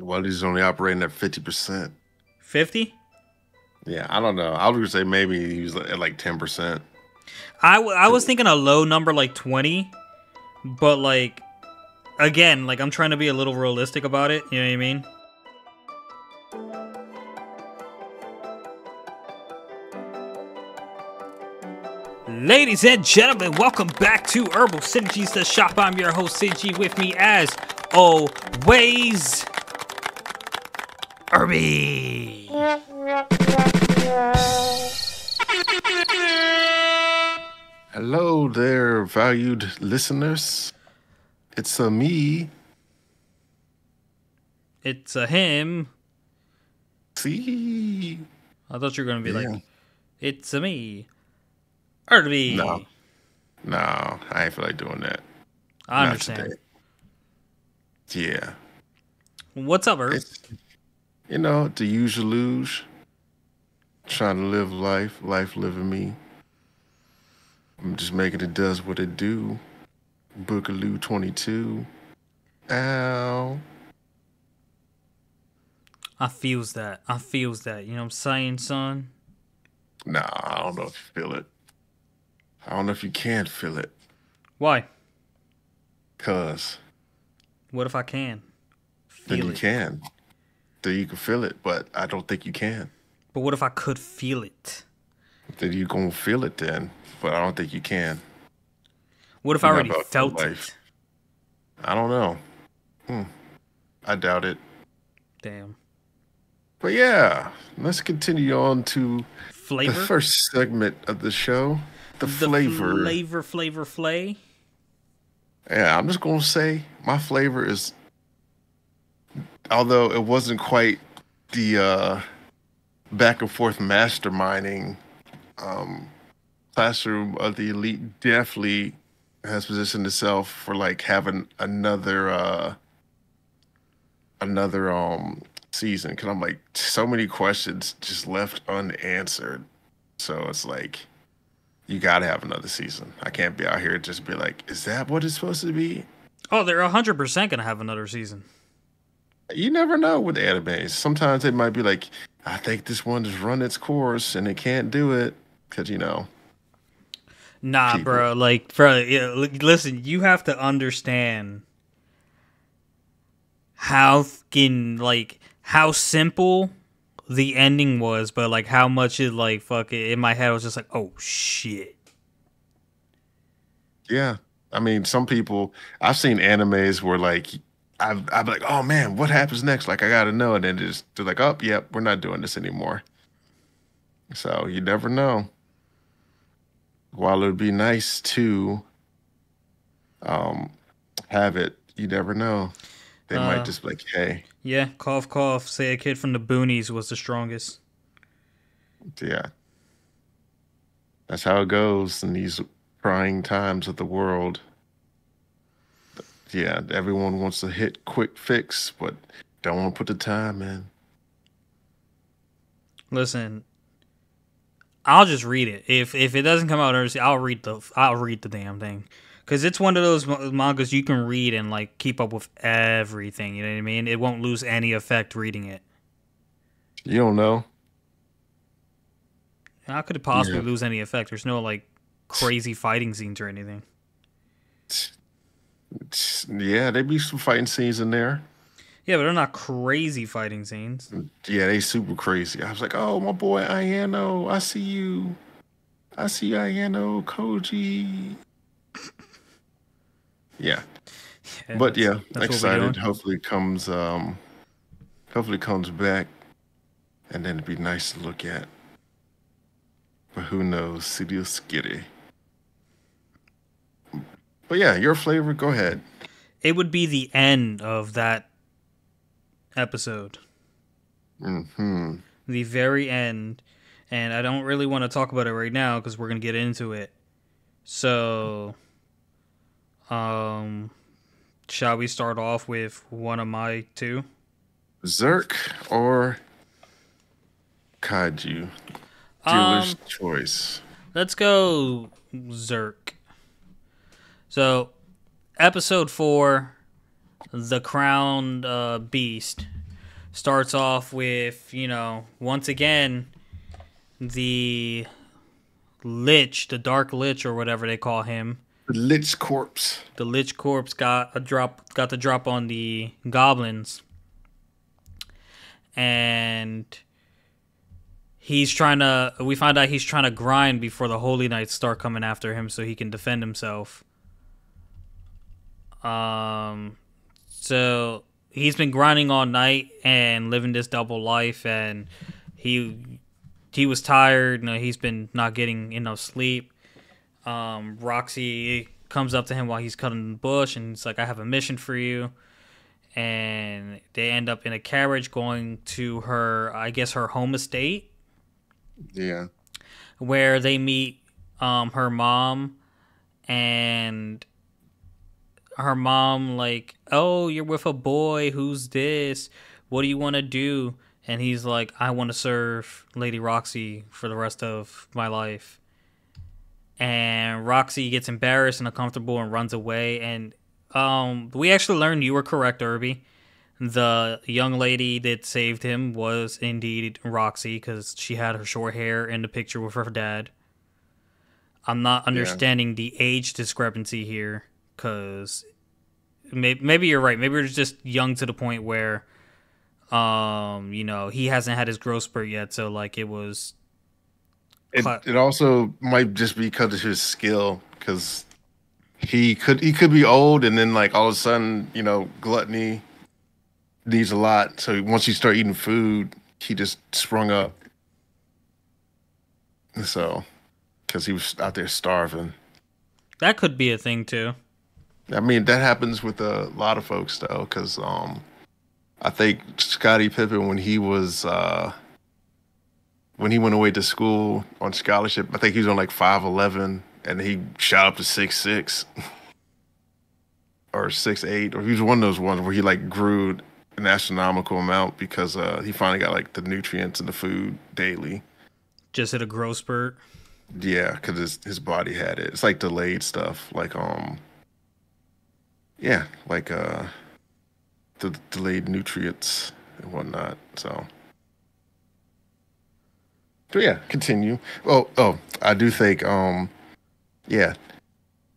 Well, he's only operating at 50%. 50? Yeah, I don't know. I was gonna say maybe he was at like 10%. I was thinking a low number like 20, but like again, like I'm trying to be a little realistic about it. You know what I mean? Ladies and gentlemen, welcome back to Herbal Synergy's The Shop. I'm your host, CG. With me, as always, Irby. Hello there, valued listeners. It's me. It's a him. See? I thought you were gonna be Yeah. like, it's a me, No, Irby. no, I ain't feel like doing that. I Not today. understand. Yeah. What's up, Herb? It's, the usual luge. Trying to live life living me. I'm just making it does what it do. Boogaloo 22. Ow. I feels that. I feels that. You know what I'm saying, son? Nah, I don't know if you feel it. I don't know if you can feel it. Why? Cause What if I can then feel you it? can. Then you can feel it, but I don't think you can. But what if I could feel it? Then you gonna feel it then, but I don't think you can. What if I You're not already about your felt life. it? I don't know. Hmm. I doubt it. Damn. But yeah, let's continue on to the Flavor? first segment of the show, the The flavor. flavor flay? Yeah, I'm just gonna say my flavor is, although it wasn't quite the back and forth masterminding, um, classroom of the elite definitely has positioned itself for like having another season, because I'm like so many questions just left unanswered. So it's like you gotta have another season. I can't be out here and just be like, is that what it's supposed to be? Oh, they're 100% gonna have another season. You never know with animes. Sometimes it might be like, I think this one has run its course and it can't do it because Nah, people. bro. Like, bro, yeah, listen, you have to understand how fucking, like, how simple the ending was, but, like, how much it, like, fuck it, in my head, I was just like, oh, shit. Yeah, I mean, some people. I've seen animes where like I've like, oh man, what happens next? Like I gotta know, and then just they're like, oh, yep, we're not doing this anymore. So you never know. While it would be nice to um have it, you never know. They might Uh, just be like, hey, yeah, cough, cough. Say a kid from the boonies was the strongest. yeah, that's how it goes in these trying times of the world. Yeah, everyone wants to hit quick fix, but don't want to put the time in. Listen, I'll just read it. If it doesn't come out, I'll read the damn thing, because it's one of those mangas you can read and like keep up with everything. You know what I mean? It won't lose any effect reading it. You don't know. How could it possibly Yeah. lose any effect? There's no like crazy fighting scenes or anything. Yeah, there be some fighting scenes in there. Yeah, but they're not crazy fighting scenes. Yeah, they super crazy. I was like, oh, my boy Ayano, I see you. I see Ayanokoji. Yeah, Yeah, but yeah, that's what we're excited. doing. Hopefully comes back, and then it'd be nice to look at. But who knows? City of Skitty. But yeah, your flavor. Go ahead. It would be the end of that episode, Hmm. the very end, and I don't really want to talk about it right now because we're gonna get into it. So, um, shall we start off with one of my two? Zerk or Kaiju? Dealer's Um, choice. let's go Zerk. So, episode 4, the crowned beast starts off with, once again, the lich, the dark lich or whatever they call him. The Lich Corpse. The lich corpse got the drop on the goblins, and we find out he's trying to grind before the holy knights start coming after him so he can defend himself. So he's been grinding all night and living this double life, and he was tired. He's been not getting enough sleep. Roxy comes up to him while he's cutting the bush, and he's like, "I have a mission for you." And they end up in a carriage going to her home estate. Yeah. Where they meet her mom, and her mom like, "Oh, you're with a boy. Who's this? What do you want to do?" And he's like, "I want to serve Lady Roxy for the rest of my life." And Roxy gets embarrassed and uncomfortable and runs away. And we actually learned you were correct, Irby. The young lady that saved him was indeed Roxy because she had her short hair in the picture with her dad. I'm not understanding the age discrepancy here because maybe you're right. Maybe we're just young to the point where, he hasn't had his growth spurt yet. So like it was. It also might just be because of his skill, because he could be old and then like all of a sudden, gluttony needs a lot. So once you start eating food, he just sprung up. So, because he was out there starving. That could be a thing too. I mean, that happens with a lot of folks though, because I think Scottie Pippen when he went away to school on scholarship, I think he was on like 5'11", and he shot up to 6'6", or 6'8", or he was one of those ones where he like grew an astronomical amount because he finally got like the nutrients in the food daily. Just hit a growth spurt. Yeah, because his body had it. It's like delayed stuff, like yeah, like the delayed nutrients and whatnot. So. But yeah, continue. Oh, I do think, yeah,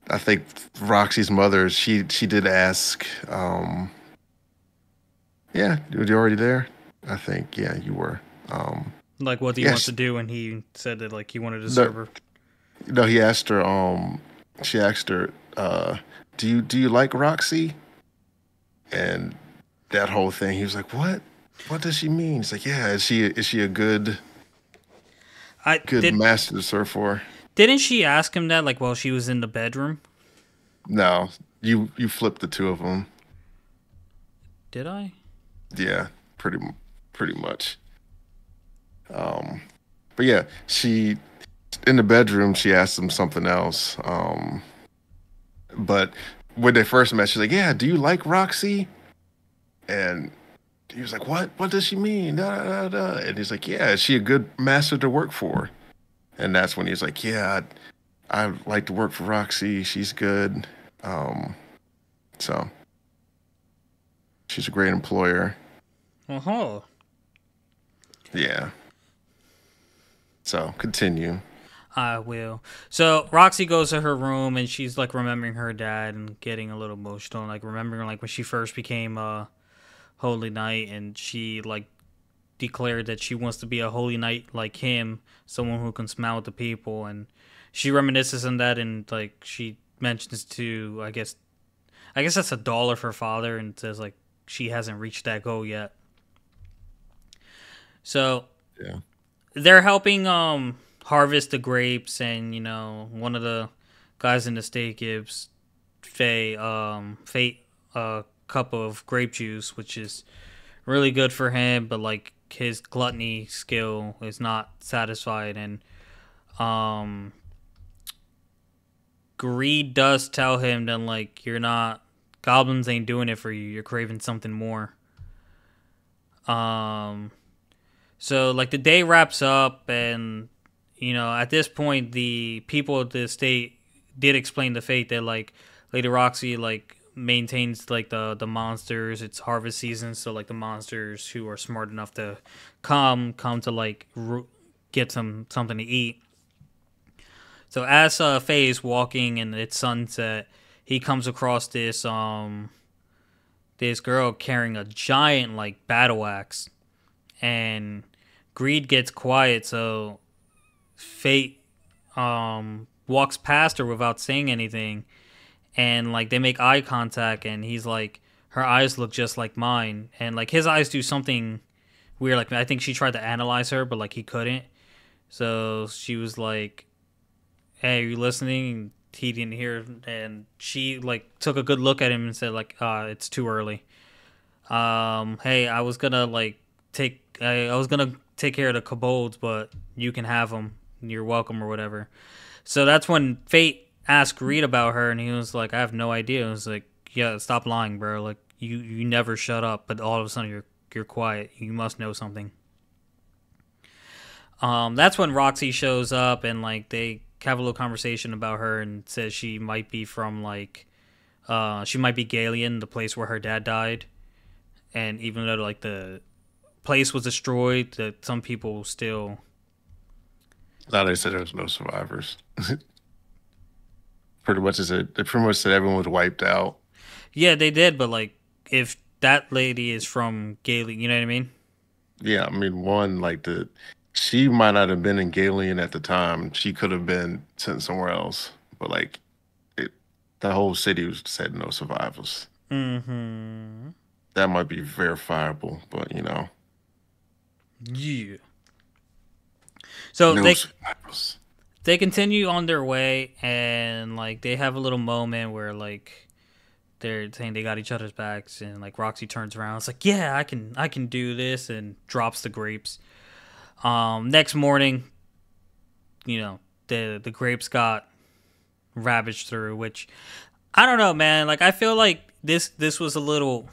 I think Roxy's mother, she did ask, yeah, were you already there? I think, yeah, you were. Like, what do you want to do? And he said that, like, he wanted to serve her. No, he asked her, she asked her, do you like Roxy? And that whole thing, he was like, what? What does she mean? He's like, yeah, is she a good master to serve for? Didn't she ask him that, like, while she was in the bedroom? No, you flipped the two of them. Did I? Yeah, pretty much. But yeah, she in the bedroom she asked him something else. But when they first met, she's like, "Yeah, do you like Roxy?" And he was like, "What? What does she mean?" Da, da, da. And he's like, "Yeah, is she a good master to work for?" And that's when he's like, "Yeah, I like to work for Roxy. She's good. So she's a great employer." Uh-huh. Yeah. So continue. I will. So Roxy goes to her room and she's like remembering her dad and getting a little emotional, like remembering like when she first became a holy knight, and she like declared that she wants to be a holy knight like him, someone who can smile at the people, and she reminisces on that, and like she mentions to I guess that's a doll of her father, and says like she hasn't reached that goal yet. So Yeah. they're helping harvest the grapes, and one of the guys in the state gives Fate a cup of grape juice, which is really good for him, but like his gluttony skill is not satisfied, and greed does tell him that like you're not, goblins ain't doing it for you, you're craving something more. So like the day wraps up, and at this point the people of the state did explain the Fate that like Lady Roxy like maintains like the monsters. It's harvest season, so like the monsters who are smart enough to come to like get something to eat. So as Faye is walking and it's sunset, he comes across this girl carrying a giant like battle axe, and Greed gets quiet, so Fate walks past her without saying anything, and like they make eye contact, and he's like, her eyes look just like mine, and like his eyes do something weird. Like I think she tried to analyze her, but like he couldn't. So she was like, "Hey, are you listening?" He didn't hear, and she like took a good look at him and said like, it's too early. Hey, I was gonna take care of the kobolds, but you can have them. You're welcome or whatever. So that's when Fate asked Reed about her, and he was like, I have no idea. It was like, yeah, stop lying, bro. Like you never shut up, but all of a sudden you're quiet. You must know something. That's when Roxy shows up, and like they have a little conversation about her, and says she might be from like, she might be Galen, the place where her dad died, and even though like the place was destroyed, that some people still. No, they said there was no survivors. Pretty much they pretty much said everyone was wiped out. Yeah, they did, but like if that lady is from Galen, you know what I mean? Yeah, I mean, one like she might not have been in Galen at the time. She could have been sent somewhere else, but like the whole city was said no survivors. Mm-hmm. That might be verifiable, but Yeah. So no survivors. they continue on their way, and like they have a little moment where like they're saying they got each other's backs, and like Roxy turns around, it's like, yeah, I can do this, and drops the grapes. Next morning, the grapes got ravaged through, which I don't know, man. Like I feel like this was a little.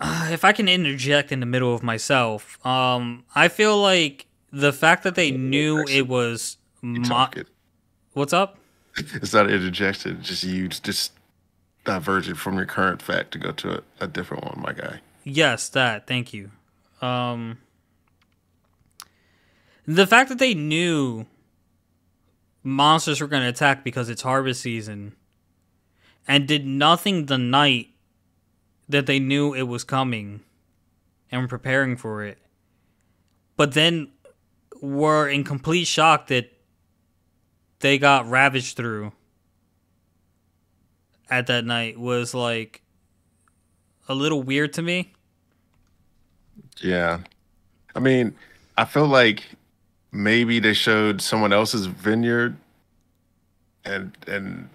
If I can interject in the middle of myself, I feel like the fact that they knew it was what's up? It's not interjection. Just you just divergent from your current fact to go to a different one, my guy. Yes, that. Thank you. The fact that they knew monsters were going to attack because it's harvest season, and did nothing the night that they knew it was coming and were preparing for it, but then were in complete shock that they got ravaged through at that night, was like a little weird to me. Yeah. I mean, I feel like maybe they showed someone else's vineyard and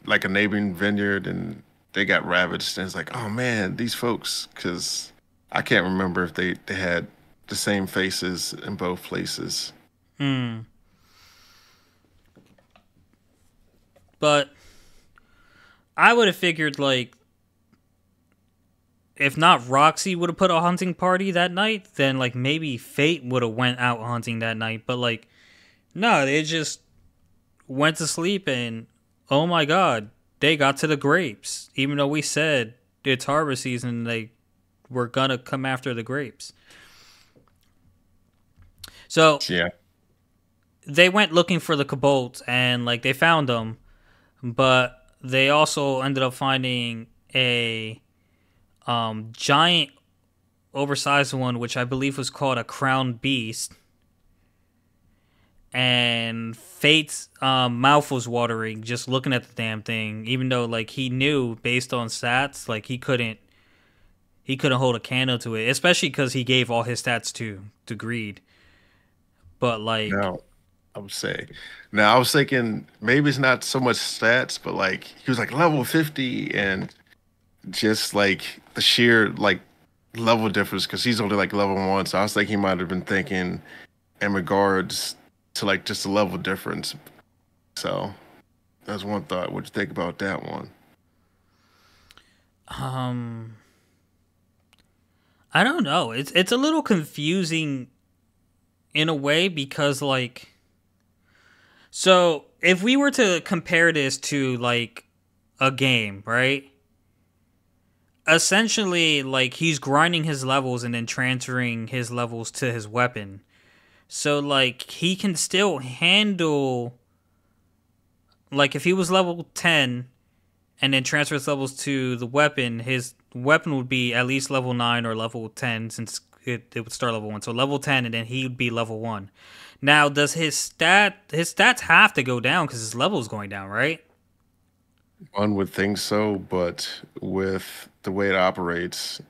like a neighboring vineyard, and they got ravaged, and it's like, oh man, these folks, because I can't remember if they had the same faces in both places. But I would have figured like, if not Roxy would have put a hunting party that night, then like maybe Fate would have went out hunting that night. But like, no, they just went to sleep, and oh my god, they got to the grapes. Even though we said it's harvest season, they were gonna come after the grapes. So Yeah. they went looking for the kobolds, and like they found them, but they also ended up finding a giant, oversized one, which I believe was called a crowned beast. And Fate's mouth was watering just looking at the damn thing, even though like he knew based on stats, like he couldn't hold a candle to it, especially because he gave all his stats to Greed. But like, Now, I would say. Now, I was thinking maybe it's not so much stats, but like he was like level 50, and just like the sheer like level difference, because he's only like level 1. So I was like he might have been thinking in regards to like just the level difference. So that's one thought. What'd you think about that one? I don't know. It's a little confusing in a way, because like, So if we were to compare this to like a game, right? Essentially, like he's grinding his levels and then transferring his levels to his weapon. So like he can still handle, like if he was level 10 and then transfers levels to the weapon, his weapon would be at least level 9 or level 10 since it would start level 1. So level 10 and then he would be level 1. Now, does his stats have to go down cuz his level is going down, right? One would think so, but with the way it operates,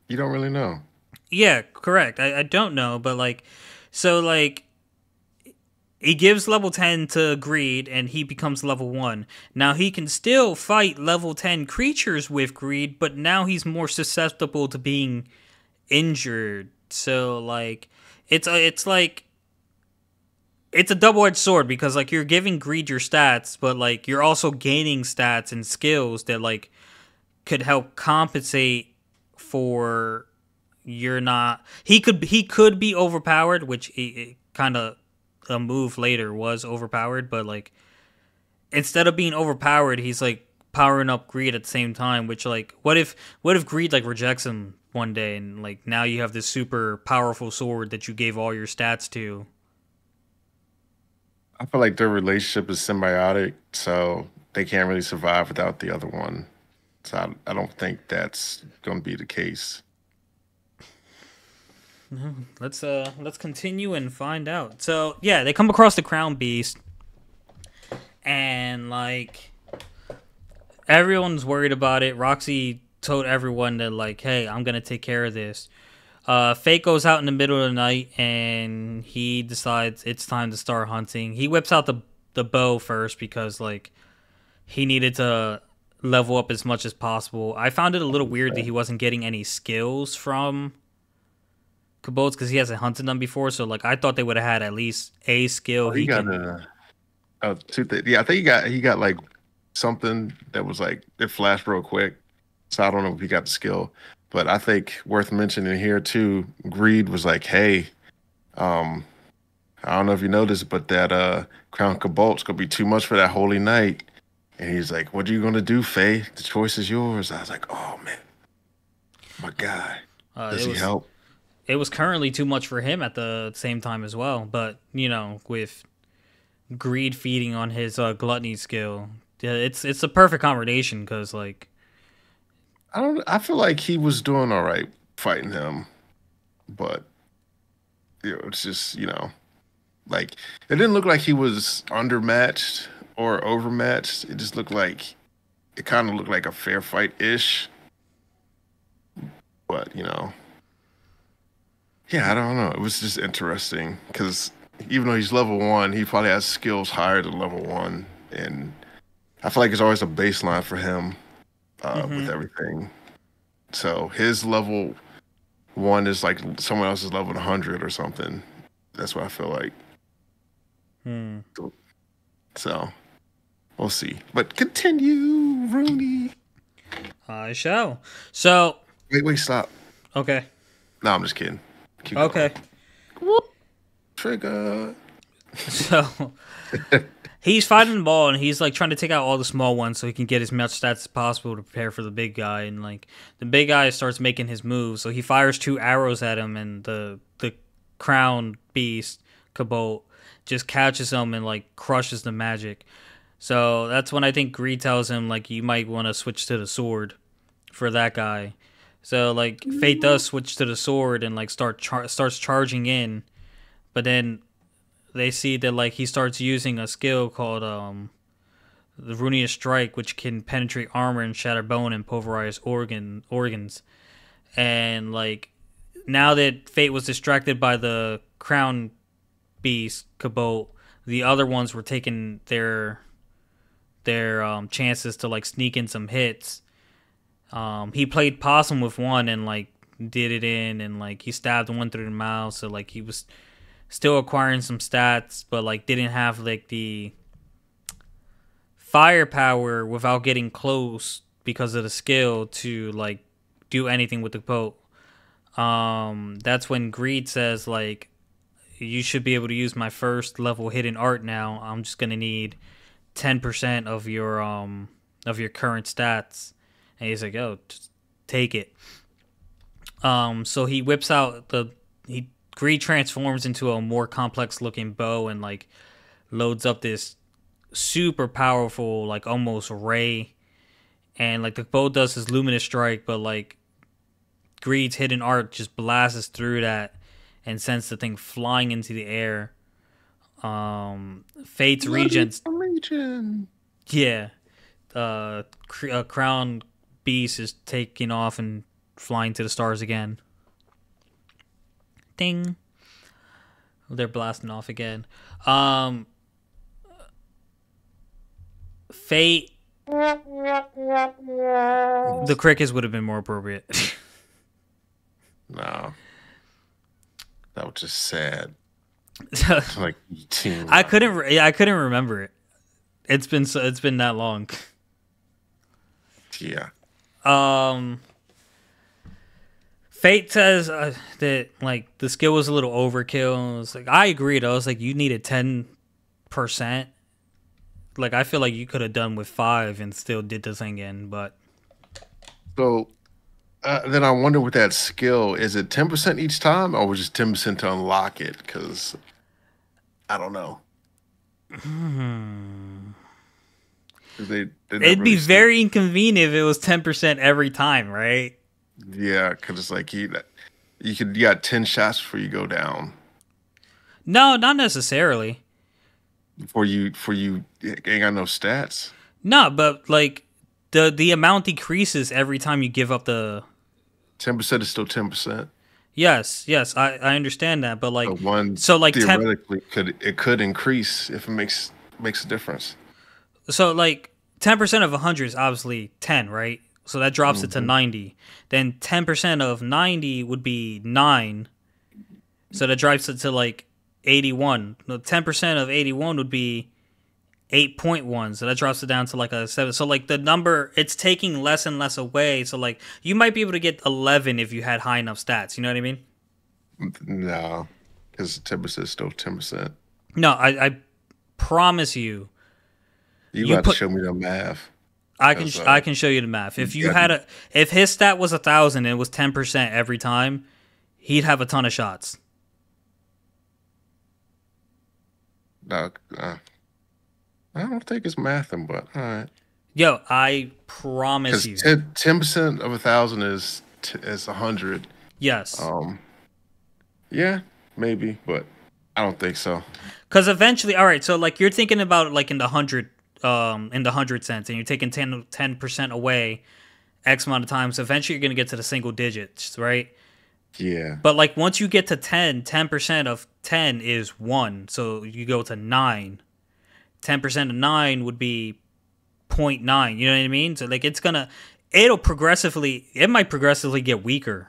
you don't really know. Yeah, correct. I don't know, but like so like he gives level 10 to Greed and he becomes level 1. Now he can still fight level 10 creatures with Greed, but now he's more susceptible to being injured. So like it's like it's a double-edged sword because like you're giving Greed your stats, but like you're also gaining stats and skills that like could help compensate for you're not he could be overpowered, which kind of a move later was overpowered, but like instead of being overpowered, he's like powering up Greed at the same time, which like what if Greed like rejects him one day and like now you have this super powerful sword that you gave all your stats to. I feel like their relationship is symbiotic, so they can't really survive without the other one. So I don't think that's going to be the case. Let's continue and find out. So yeah, they come across the Crown Beast and like everyone's worried about it. Roxy told everyone that like, hey, I'm gonna take care of this. Fate goes out in the middle of the night and he decides it's time to start hunting. He whips out the bow first because like he needed to level up as much as possible. I found it a little weird that he wasn't getting any skills from Kobolds because he hasn't hunted them before. So like I thought they would have had at least a skill Oh, he he got can. two things. Yeah, I think he got like something that was like it flashed real quick. So I don't know if he got the skill, but I think worth mentioning here too. Greed was like, "Hey, um, I don't know if you noticed, but that Crown Cobalt's gonna be too much for that holy night." And he's like, "What are you gonna do, Faye? The choice is yours." I was like, "Oh man, my guy, Uh, does it he was help?" it was currently too much for him at the same time as well. But you know, with Greed feeding on his gluttony skill, yeah, it's a perfect combination because like I don't. I feel like he was doing all right fighting him, but it's just like it didn't look like he was undermatched or overmatched. It just looked like it kind of looked like a fair fight ish. But yeah, I don't know. It was just interesting because even though he's level one, he probably has skills higher than level one, and I feel like it's always a baseline for him with hmm everything. So his level one is like someone else's level 100 or something. That's what I feel like. hmm. So we'll see. But continue, Rooney. I shall. So Wait, stop. okay, No, I'm just kidding. Keep going. okay. Whoop. Trigger. So he's fighting the ball and he's like trying to take out all the small ones so he can get as much stats as possible to prepare for the big guy. And like the big guy starts making his move, so he fires two arrows at him, and the crown beast Cabot just catches him and like crushes the magic. So that's when I think Greed tells him like you might want to switch to the sword for that guy. So like Fate does switch to the sword and like starts charging in, but then they see that like he starts using a skill called the Runia Strike, which can penetrate armor and shatter bone and pulverize organs. And like now that Fate was distracted by the Crown Beast Cabot, the other ones were taking their chances to like sneak in some hits. He played possum with one and like did it in, and like he stabbed one through the mouth, so like he was still acquiring some stats, but like didn't have like the firepower without getting close because of the skill to like do anything with the boat. That's when Greed says like you should be able to use my first level hidden art now. I'm just gonna need 10% of your current stats. And he's like, "Oh, just take it." So he whips out Greed transforms into a more complex looking bow and like loads up this super powerful like almost ray, and like the bow does his luminous strike, but like Greed's hidden art just blasts through that and sends the thing flying into the air. Fate's regents, Region. yeah. Crown Beast is taking off and flying to the stars again. Ding. They're blasting off again. Fate. The crickets would have been more appropriate. No, that was just sad. Like team. I couldn't remember it. It's been that long. Yeah. Fate says that like the skill was a little overkill. It's like I agreed. I was like, you needed 10%. Like I feel like you could have done with 5 and still did the thing in, but So then I wonder with that skill, is it 10% each time, or was it 10% to unlock it? Because I don't know. 'Cause they never it'd be really said- very inconvenient if it was 10% every time, right? Yeah, because it's like you got 10 shots before you go down. No, not necessarily. Before you ain't got no stats. No, but like the amount decreases every time you give up the. 10% is still 10%. Yes, I understand that, but like But one so like 10, theoretically could increase if it makes a difference. so like 10% of 100 is obviously 10, right? So that drops it to 90. Then 10% of 90 would be 9. So that drops it to like 81. No, 10% of 81 would be 8.1. So that drops it down to like a 7. So like the number, it's taking less and less away. So like you might be able to get 11 if you had high enough stats. You know what I mean? No, because 10% is still 10%. No, I promise you. You You got put- to show me the math. I can 'Cause, I can show you the math. If you yeah. had if his stat was 1,000 and it was 10% every time, he'd have a ton of shots. No, I don't think it's mathing, but all right. Yo, I promise Because you. 10% of 1,000 is 100. Yes. Yeah, maybe, but I don't think so. Because eventually, all right. So like you're thinking about it like in the 100 cents, and you're taking 10% away X amount of times. Eventually, you're gonna get to the single digits, right? Yeah. But like once you get to 10% of 10 is 1. So you go to 9. 10% of 9 would be 0.9. You know what I mean? So like it might progressively get weaker.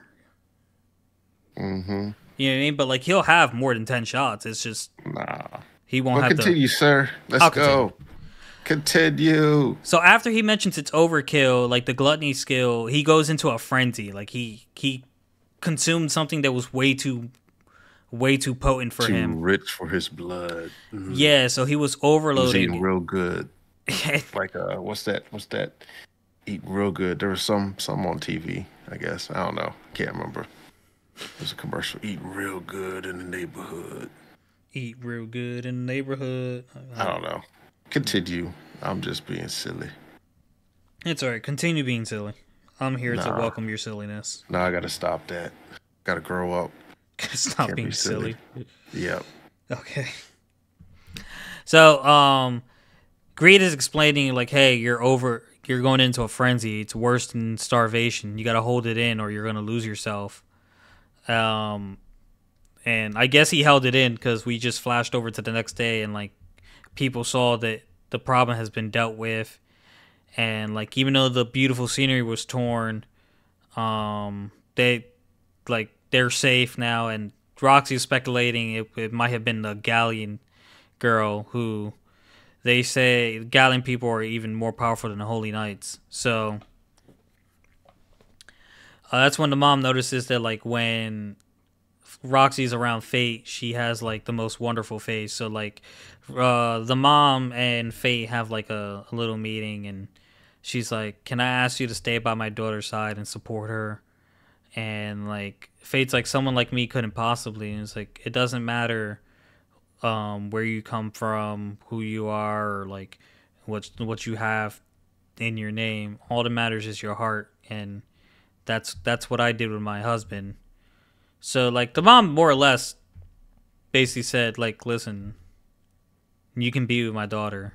Mm-hmm. You know what I mean? But like he'll have more than 10 shots. It's just Nah. he won't Well, have continue, sir. Let's I'll go. Continue. So after he mentions it's overkill, like the gluttony skill, he goes into a frenzy. Like he consumed something that was way too potent for Too him. rich for his blood. Yeah, so he was He was overloading. eating real good. Like what's that? Eat real good. There was some on TV, I guess. I don't know. Can't remember. There's a commercial. Eat real good in the neighborhood. Eat real good in the neighborhood. I don't know. Continue. I'm just being silly. It's alright. Continue being silly. I'm here to Nah. welcome your silliness. No, I gotta stop that. Gotta grow up. Stop Can't being be silly. Yep. Okay. So, Greed is explaining like, hey, you're going into a frenzy. It's worse than starvation. You got to hold it in or you're going to lose yourself. And I guess he held it in because we just flashed over to the next day and like people saw that the problem has been dealt with. And like, even though the beautiful scenery was torn, they're safe now. And Roxy is speculating it might have been the Galleon girl who they say Galleon people are even more powerful than the Holy Knights. So that's when the mom notices that like when Roxy's around Fate, she has like the most wonderful face. So like, the mom and Fate have like a little meeting, and she's like, "Can I ask you to stay by my daughter's side and support her?" And like Fate's like, "Someone like me couldn't possibly." And it's like, it doesn't matter where you come from, who you are, or like what you have in your name. All that matters is your heart, and that's what I did with my husband. So like the mom more or less basically said like, listen, you can be with my daughter.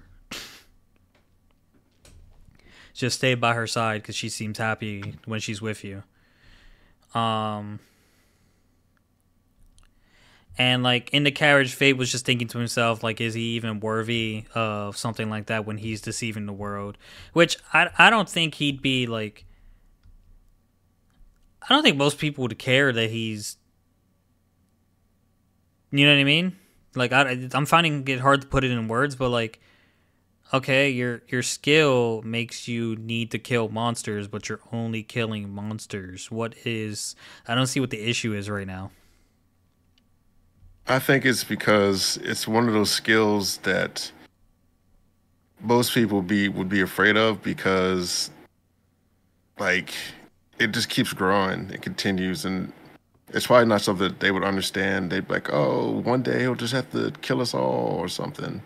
Just stay by her side because she seems happy when she's with you. Um, and like in the carriage, Fate was just thinking to himself like, is he even worthy of something like that when he's deceiving the world? Which I don't think he'd be like. I don't think most people would care that he's. You know what I mean? Like I'm finding it hard to put it in words, but like, okay, your skill makes you need to kill monsters, but you're only killing monsters. What is? I don't see what the issue is right now. I think it's because it's one of those skills that most people be would be afraid of because like it just keeps growing. It continues, and it's probably not something that they would understand. They'd be like, "Oh, one day he'll just have to kill us all or something."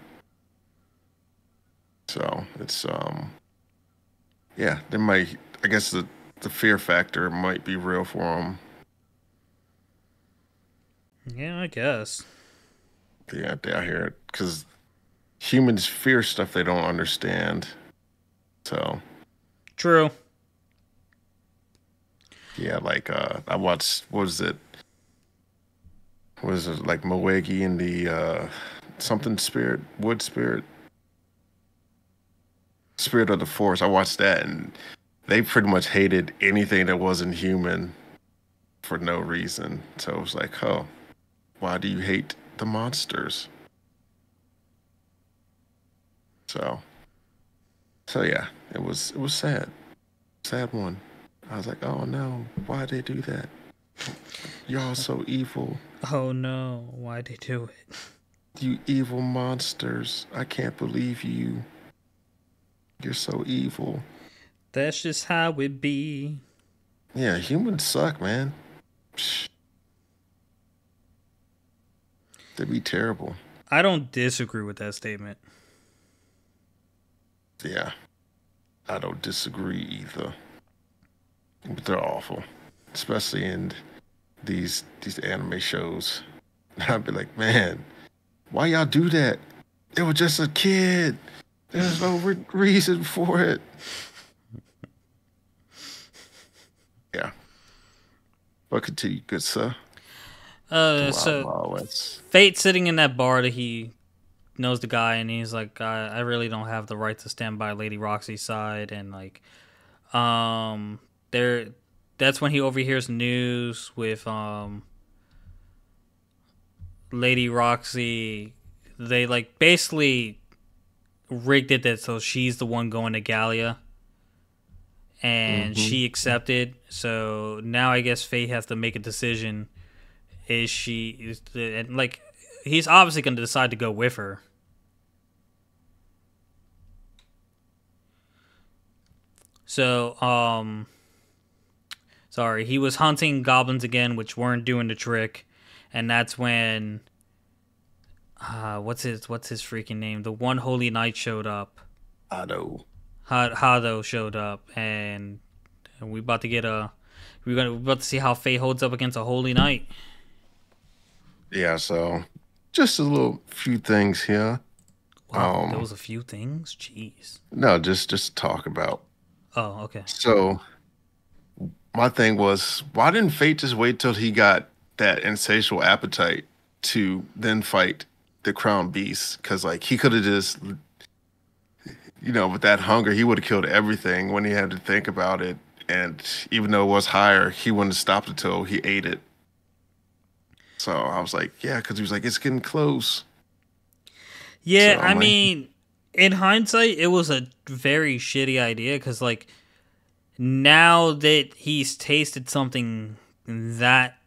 So it's yeah, they might. I guess the fear factor might be real for them. Yeah, I guess. Yeah, I hear it because humans fear stuff they don't understand. So True. yeah, like I watched what was it like Moegi and the something spirit, wood spirit, spirit of the forest. I watched that and they pretty much hated anything that wasn't human for no reason. So it was like, oh, why do you hate the monsters? So yeah, it was sad. Sad one. I was like, oh no, why'd they do that? Y'all so evil. Oh no, why'd they do it? You evil monsters. I can't believe you. You're so evil. That's just how it be. Yeah, humans suck, man. Psh, they'd be terrible. I don't disagree with that statement. Yeah, I don't disagree either. But they're awful, especially in these anime shows. I'd be like, man, why y'all do that? It was just a kid. There's no reason for it. Yeah, but continue, good sir. So Wow, that's Fate sitting in that bar that he knows the guy, and he's like, I really don't have the right to stand by Lady Roxy's side, and like, there, that's when he overhears news with Lady Roxy. They like basically rigged it that so she's the one going to Galia, and mm-hmm. she accepted. So now I guess Fate has to make a decision. Is she and like he's obviously going to decide to go with her. So sorry, he was hunting goblins again, which weren't doing the trick, and that's when what's his freaking name? The one holy knight showed up. Ado. Hado showed up, and we about to get we're about to see how Faye holds up against a holy knight. Yeah, so just a little few things here. Wow, there was a few things. Jeez. No, just talk about. Oh, okay. So my thing was, why didn't Fate just wait till he got that insatiable appetite to then fight the crown beast? Because like he could have just, with that hunger, he would have killed everything when he had to think about it. And even though it was higher, he wouldn't have stopped until he ate it. So I was like, yeah, because he was like, it's getting close. Yeah, So I mean, in hindsight, it was a very shitty idea because, like, now that he's tasted something that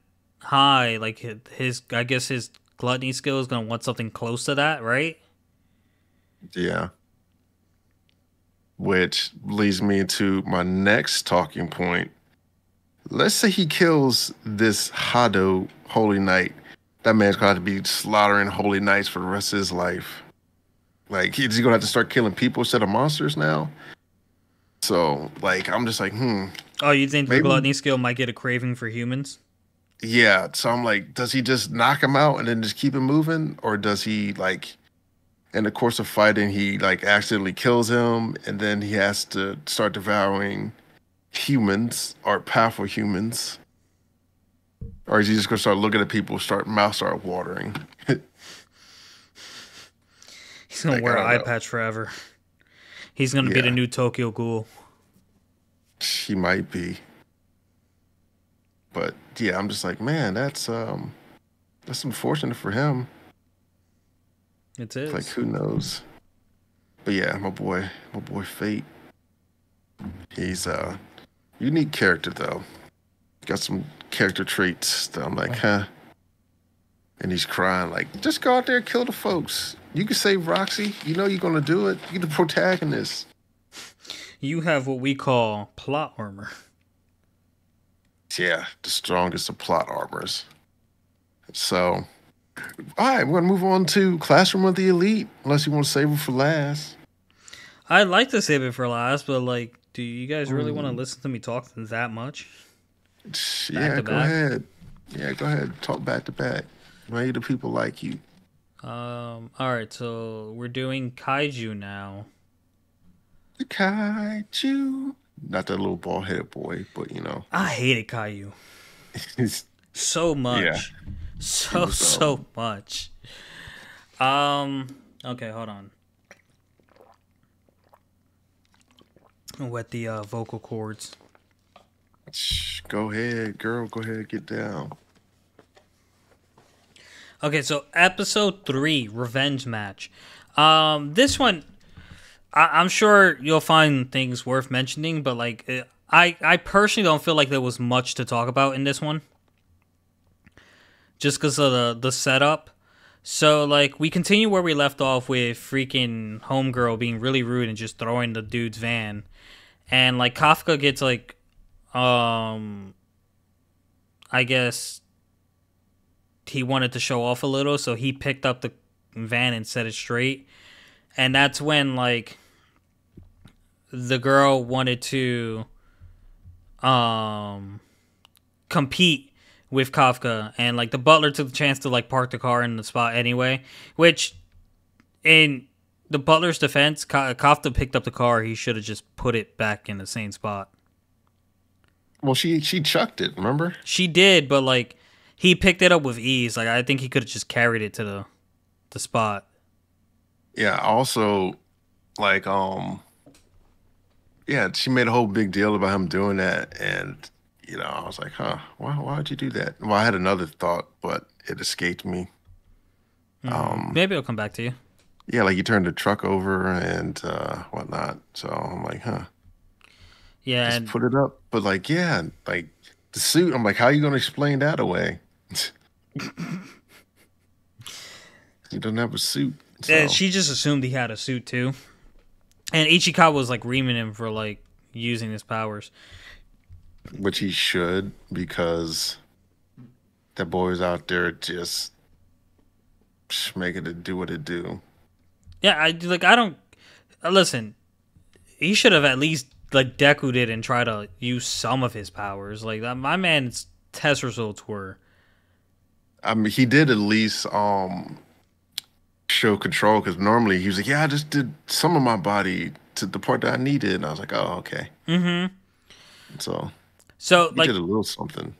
high, like his I guess his gluttony skill is gonna want something close to that, right? Yeah. Which leads me to my next talking point. Let's say he kills this Hado Holy Knight. That man's going to be slaughtering Holy Knights for the rest of his life. Like, is he going to have to start killing people instead of monsters now? So, like, I'm just like, Oh, you think the maybe, gluttony skill might get a craving for humans? yeah. So I'm like, does he just knock him out and then just keep him moving? Or does he, like, in the course of fighting, he, like, accidentally kills him and then he has to start devouring humans or powerful humans? Or is he just gonna start looking at people, start watering? He's gonna Like, I wear an don't eye know. patch forever. He's gonna be the Yeah, new Tokyo Ghoul. he might be. But yeah, I'm just like, man, that's unfortunate for him. It Like, is. who knows? But yeah, my boy Fate. He's a unique character though. Got some character traits that I'm like, huh. And he's crying, like, just go out there and kill the folks. You can save Roxy. You know you're gonna do it. You're the protagonist. You have what we call plot armor. Yeah, the strongest of plot armors. So, all right, we're gonna move on to Classroom of the Elite, unless you want to save it for last. I'd like to save it for last, but like, do you guys really want to Mm, listen to me talk that much back yeah, to go back? ahead. Yeah, go ahead. Talk back to back. Maybe the people like you. All right, so we're doing kaiju now. The kaiju. Not that little bald headed boy, but I hated kaiju so yeah, much, he so was so much. Um, okay, hold on. I'll wet the vocal cords. go ahead, girl, go ahead, get down. Okay, so episode 3, revenge match. This one, I'm sure you'll find things worth mentioning, but like, I personally don't feel like there was much to talk about in this one, just because of the setup. So like, we continue where we left off with freaking homegirl being really rude and just throwing the dude's van, and like Kafka gets like, I guess he wanted to show off a little, so he picked up the van and set it straight. And that's when like the girl wanted to um compete with Kafka, and like the butler took the chance to like park the car in the spot anyway, which in the butler's defense, Kafka picked up the car. He should have just put it back in the same spot. Well, she chucked it. Remember? She did, but like he picked it up with ease. Like I think he could have just carried it to the spot. Yeah. Also, like, yeah, she made a whole big deal about him doing that, and I was like, huh, why'd you do that? Well, I had another thought, but it escaped me. Um, Maybe I'll come back to you. yeah, like he turned the truck over and whatnot. So I'm like, huh, Yeah, just and put it up. But like, yeah, like the suit. I'm like, how are you gonna explain that away? You don't have a suit, so she just assumed he had a suit too. And Ichikawa was like reaming him for like using his powers. which he should because that boy's out there just making it do what it do. Yeah, I don't listen. He should have at least like Deku'd it and try to use some of his powers. Like my man's test results were. I mean, he did at least show control because normally he was like, "Yeah, I just did some of my body to the part that I needed," and I was like, "Oh, okay." Mm-hmm. So So he like did a little something.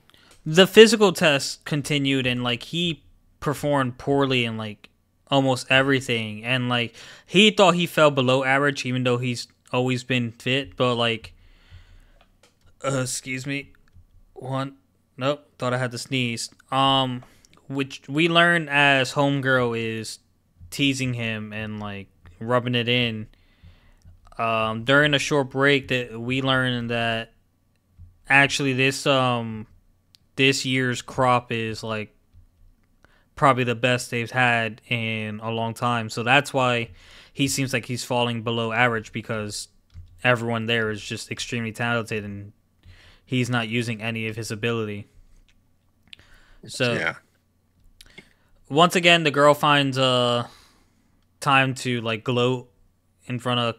the physical test continued, and like he performed poorly in like almost everything, and like he thought he fell below average even though he's always been fit. But like, excuse me, one, nope, thought I had to sneeze. Which we learn as homegirl is teasing him and like rubbing it in. During a short break that we learned that actually this this year's crop is like probably the best they've had in a long time. So that's why he seems like he's falling below average, because everyone there is just extremely talented and he's not using any of his ability. So Yeah. once again, the girl finds time to like gloat in front of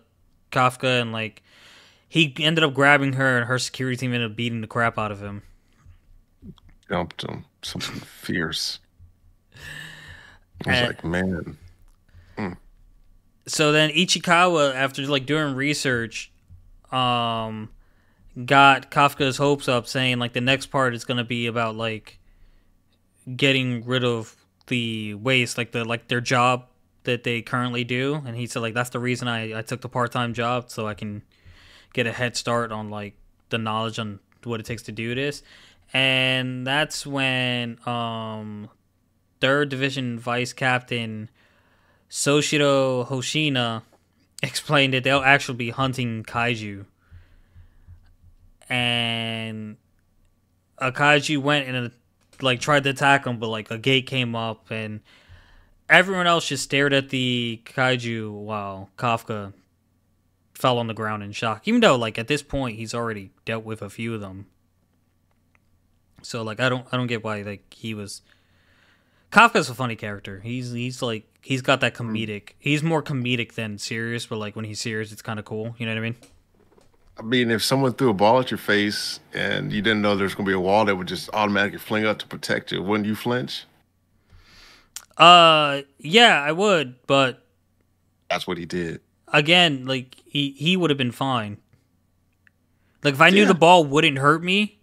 Kafka, and like he ended up grabbing her, and her security team ended up beating the crap out of him. Jumped him. Something fierce. I was And like, man. so then Ichikawa, after like doing research, got Kafka's hopes up, saying like the next part is gonna be about like getting rid of the waste, like their job that they currently do. And he said like that's the reason I took the part-time job, so I can get a head start on like the knowledge on what it takes to do this. And that's when third division vice captain Soshiro Hoshina explained that they'll actually be hunting kaiju. And a kaiju went and like tried to attack him, but like a gate came up, and everyone else just stared at the kaiju while Kafka fell on the ground in shock. Even though like at this point he's already dealt with a few of them. So like I don't get why like he was. Kafka's a funny character. He's like he's got that comedic. He's more comedic than serious, but like when he's serious, it's kind of cool. You know what I mean? I mean, if someone threw a ball at your face and you didn't know there's going to be a wall that would just automatically fling up to protect you, wouldn't you flinch? Yeah, I would, but That's what he did. again, like he would have been fine. Like if I knew Yeah. the ball wouldn't hurt me.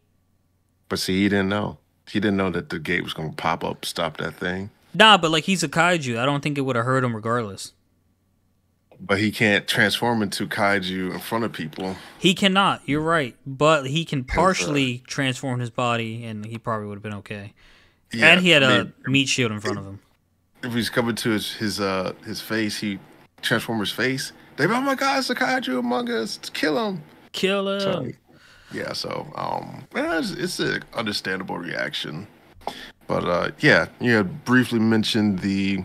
But see, he didn't know. He didn't know that the gate was going to pop up, stop that thing. Nah, but like he's a kaiju. I don't think it would have hurt him regardless. But he can't transform into kaiju in front of people. He cannot. You're right, but he can 'Cause, partially transform his body, and he probably would have been okay. Yeah, And he had I a mean, meat shield in front of him. if he's coming to his face, he transform his face. They be, oh my God, it's a kaiju among us. Kill him. Kill him. So, yeah, so yeah, it's an understandable reaction. But yeah, you had briefly mentioned the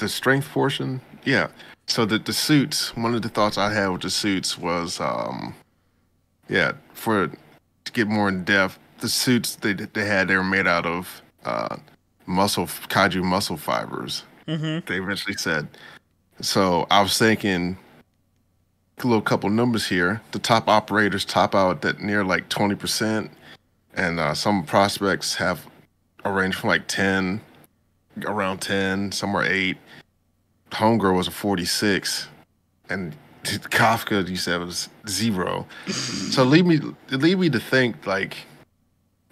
strength portion. Yeah. So the suits, one of the thoughts I had with the suits was yeah, to get more in depth, the suits they were made out of kaiju muscle fibers. Mm-hmm. They eventually said. So I was thinking a little couple numbers here. The top operators top out at near like 20%, and some prospects have a range from like 10, around 10, some are 8. Homegirl was a 46, and Kafka, you said, was 0. So it lead me to think like,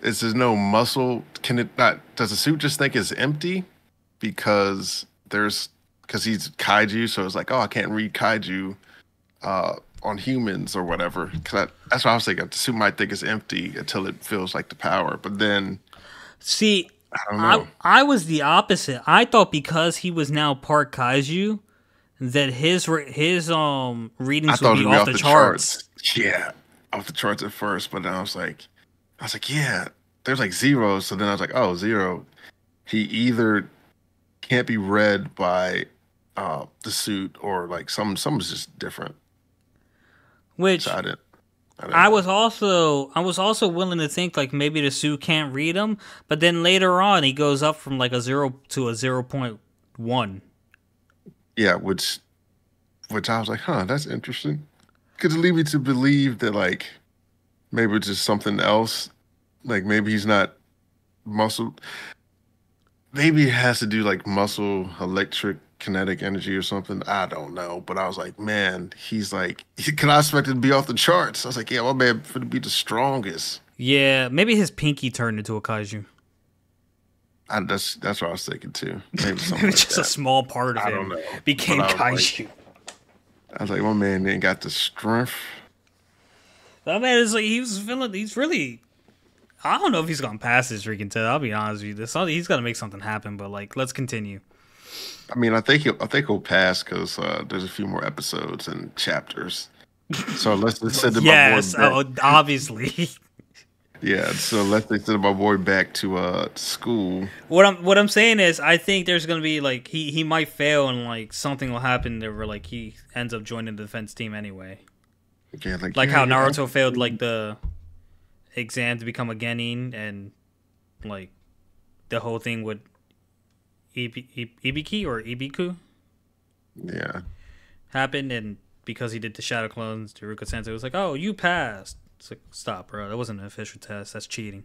is there no muscle? Can it not? Does the suit just think it's empty because he's kaiju? So it's like, oh, I can't read kaiju on humans or whatever. That's what I was thinking. The suit might think it's empty until it feels like the power, but then See, I don't know. I was the opposite. I thought because he was now part kaiju, that his readings I would thought be it'd be off the charts. Yeah, off the charts at first, but then I was like, yeah, there's like 0. So then I was like, oh, 0. He either can't be read by the suit, or like something's just different. Which So I didn't I know. was also willing to think like maybe the suit can't read him, but then later on he goes up from like a 0 to a 0.1. Yeah, which I was like, huh, that's interesting. Could lead me to believe that like maybe it's just something else. Like maybe he's not muscle. Maybe it has to do like muscle electric kinetic energy or something. I don't know. But I was like, man, he's like, can I expect it to be off the charts? I was like, yeah, my man to be the strongest. Yeah, maybe his pinky turned into a kaiju. That's what I was thinking too. Maybe something Maybe like just a that. small part of I him don't know. became But kaiju. I was like, my man ain't got the strength. That man is like he's really. I don't know if he's gonna pass this freaking test. I'll be honest with you. He's gonna make something happen. But like, let's continue. I mean, I think he'll pass because there's a few more episodes and chapters. So let's send him Yes, my boy back. obviously. Yeah, so let's say send my boy back to school. What I'm saying is, I think there's gonna be like he might fail and like something will happen there where like he ends up joining the defense team anyway. Yeah, like Like yeah, how you're Naruto failed actually like the exam to become a genin, and like the whole thing with Ibiki or Ibiku yeah. happened, and because he did the shadow clones, Daruka Sensei was like, "Oh, you passed." It's like, stop, bro. That wasn't an official test. That's cheating.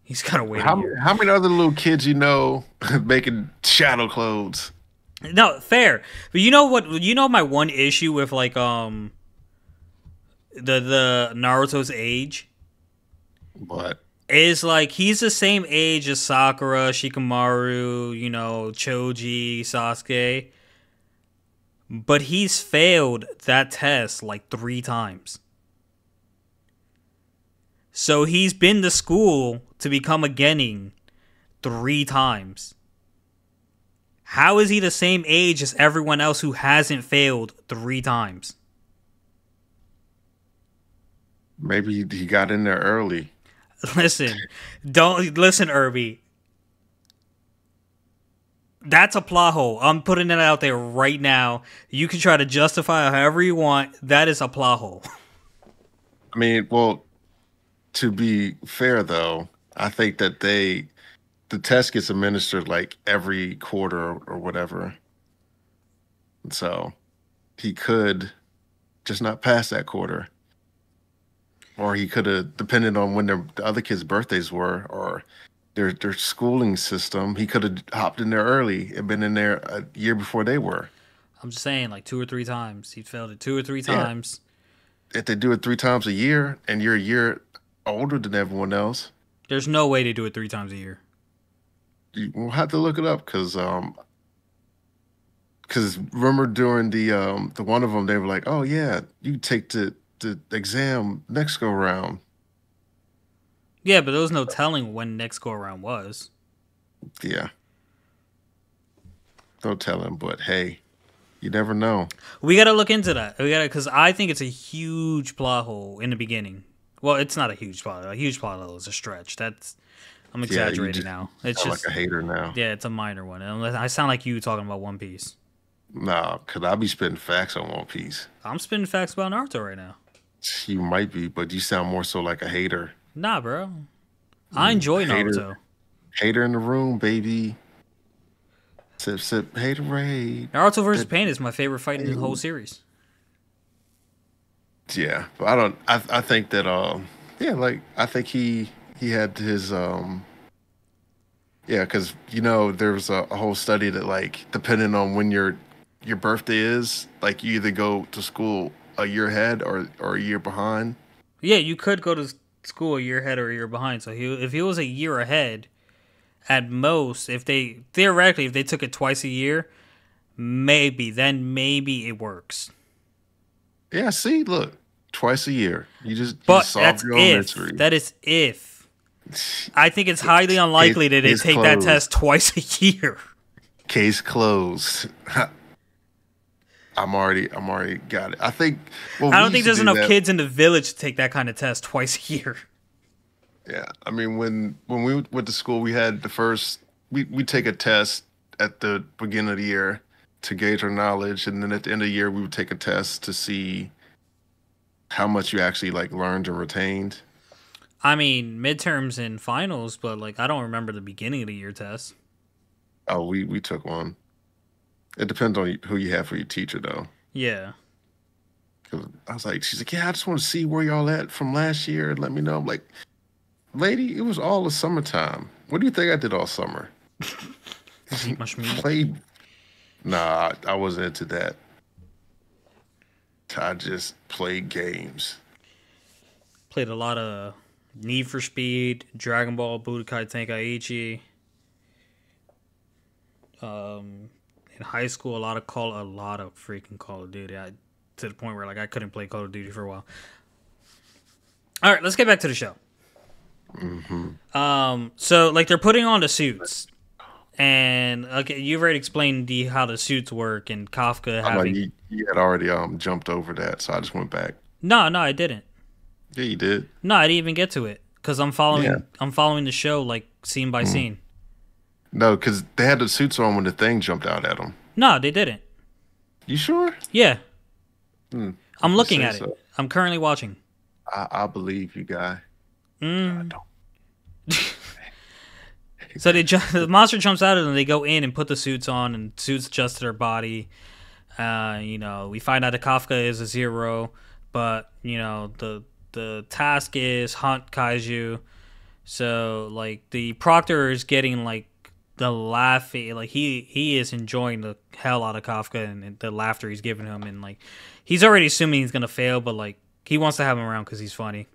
He's gotta wait a year. How many other little kids you know making shadow clothes? No, fair. But you know what? You know my one issue with like the Naruto's age But is like he's the same age as Sakura, Shikamaru, you know, Choji, Sasuke, but he's failed that test like 3 times. So he's been to school to become a genin 3 times. How is he the same age as everyone else who hasn't failed 3 times? maybe he got in there early. Listen, don't listen, Irby. That's a plot hole. I'm putting it out there right now. You can try to justify it however you want. That is a plot hole. I mean, well, to be fair though, I think that the test gets administered like every quarter or whatever. And so he could just not pass that quarter. Or he could have, depending on when the other kids' birthdays were, or their schooling system, he could have hopped in there early and been in there a year before they were. I'm just saying, like 2 or 3 times. He failed it 2 or 3 Yeah, times. if they do it 3 times a year and you're a year older than everyone else, There's no way they do it 3 times a year. you will have to look it up because remember during the one of them they were like, oh yeah, you take the exam next go round. Yeah, but there was no telling when next go around was. Yeah, don't tell him, but hey, you never know. We gotta look into that. We gotta, because I think it's a huge plot hole in the beginning. Well, it's not a huge plot. A huge plot hole is a stretch. I'm Yeah, you exaggerating just now. It's sound like just a hater now. yeah, it's a minor one. Unless I sound like you talking about One Piece. Nah, cause I be spitting facts on One Piece. I'm spinning facts about Naruto right now. You might be, but you sound more so like a hater. Nah, bro. I enjoy Hater, Naruto. hater in the room, baby. Sip, sip, haterade. Naruto versus Pain is my favorite fight in the whole series. Yeah, but I don't. I think that yeah, like I think he had his yeah, because there was a whole study that like depending on when your birthday is, like you either go to school a year ahead or a year behind. Yeah, you could go to school a year ahead or a year behind. So if he was a year ahead, at most, if they theoretically if they took it twice a year, maybe it works. Yeah, see, look, twice a year, you But solve that's your own if. mystery. That is if. I think it's highly unlikely that they Case take that closed. test twice a year. Case closed. I'm already got it. I think. Well, I we don't think used to there's do enough that. kids in the village to take that kind of test twice a year. Yeah, I mean when we went to school, we had the first we take a test at the beginning of the year to gauge our knowledge, and then at the end of the year we would take a test to see how much you actually like learned and retained. I mean, midterms and finals, but like I don't remember the beginning of the year test. Oh, we took one. It depends on who you have for your teacher though. Yeah. 'Cause I was like, she's like, yeah, I just want to see where y'all at from last year and let me know. I'm like, lady, it was all the summertime. What do you think I did all summer? Eat much meat. Played. Nah, I wasn't into that. I just played games. Played a lot of Need for Speed, Dragon Ball, Budokai Tenkaichi. In high school, a lot of freaking Call of Duty. To the point where like I couldn't play Call of Duty for a while. All right, let's get back to the show. So like they're putting on the suits, and okay, you've already explained how the suits work and Kafka I'm like, having. you had already jumped over that, so I just went back. No, I didn't. Yeah, you did. No, I didn't even get to it because Yeah. I'm following the show like scene by Mm. scene. No, because they had the suits on when the thing jumped out at them. No, they didn't. You sure? Yeah, I'm If you looking say at it. so. I'm currently watching. I believe you, guy. I Mm. don't. So the monster jumps out of them. They go in and put the suits on, and suits adjust to their body. We find out that Kafka is a zero, but the task is hunt kaiju. So like the Proctor is getting like the laughing, like he is enjoying the hell out of Kafka and the laughter he's giving him, and like he's already assuming he's gonna fail, but like he wants to have him around because he's funny.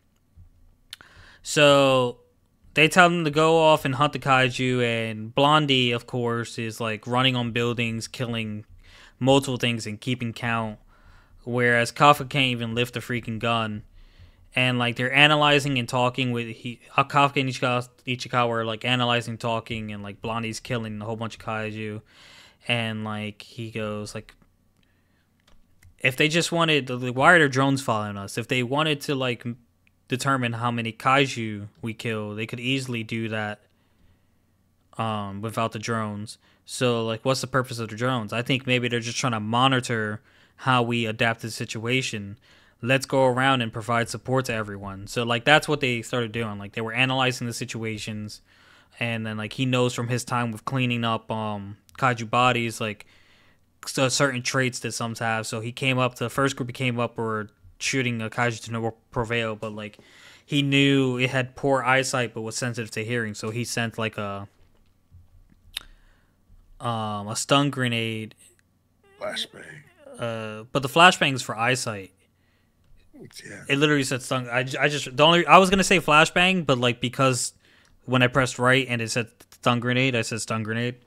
So they tell him to go off and hunt the kaiju, and Blondie, of course, is like running on buildings, killing multiple things and keeping count. Whereas Kafka can't even lift a freaking gun. And like they're analyzing and talking with Kafka and Ichikawa are like analyzing, talking, and like Blondie's killing a whole bunch of kaiju. And like he goes like, if they just wanted, like, why are their drones following us? If they wanted to like determine how many kaiju we kill, they could easily do that without the drones. So like, what's the purpose of the drones? I think maybe they're just trying to monitor how we adapt to the situation. Let's go around and provide support to everyone. So like that's what they started doing. Like they were analyzing the situations, and then like he knows from his time with cleaning up kaiju bodies like certain traits that some have. So he came up. The first group he came up were shooting a kaiju to no prevail, but like he knew it had poor eyesight but was sensitive to hearing. So he sent like a stun grenade. Flashbang. But the flashbang is for eyesight. Yeah. It literally said stun. I was gonna say flashbang, but like because when I pressed right and it said stun grenade, I said stun grenade.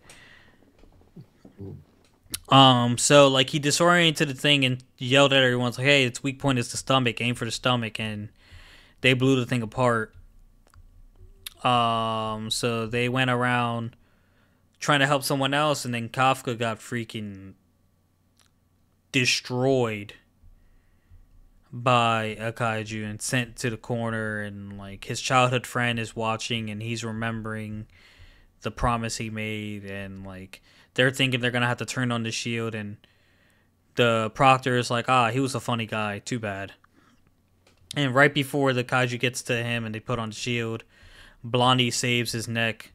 So like he disoriented the thing and yelled at everyone, like, "Hey, its weak point is the stomach. Aim for the stomach," and they blew the thing apart. So they went around trying to help someone else, and then Kafka got freaking destroyed by a kaiju and sent to the corner, and like his childhood friend is watching and he's remembering the promise he made, and like they're thinking they're gonna have to turn on the shield, and the Proctor is like, he was a funny guy, too bad. And right before the kaiju gets to him and they put on the shield, Blondie saves his neck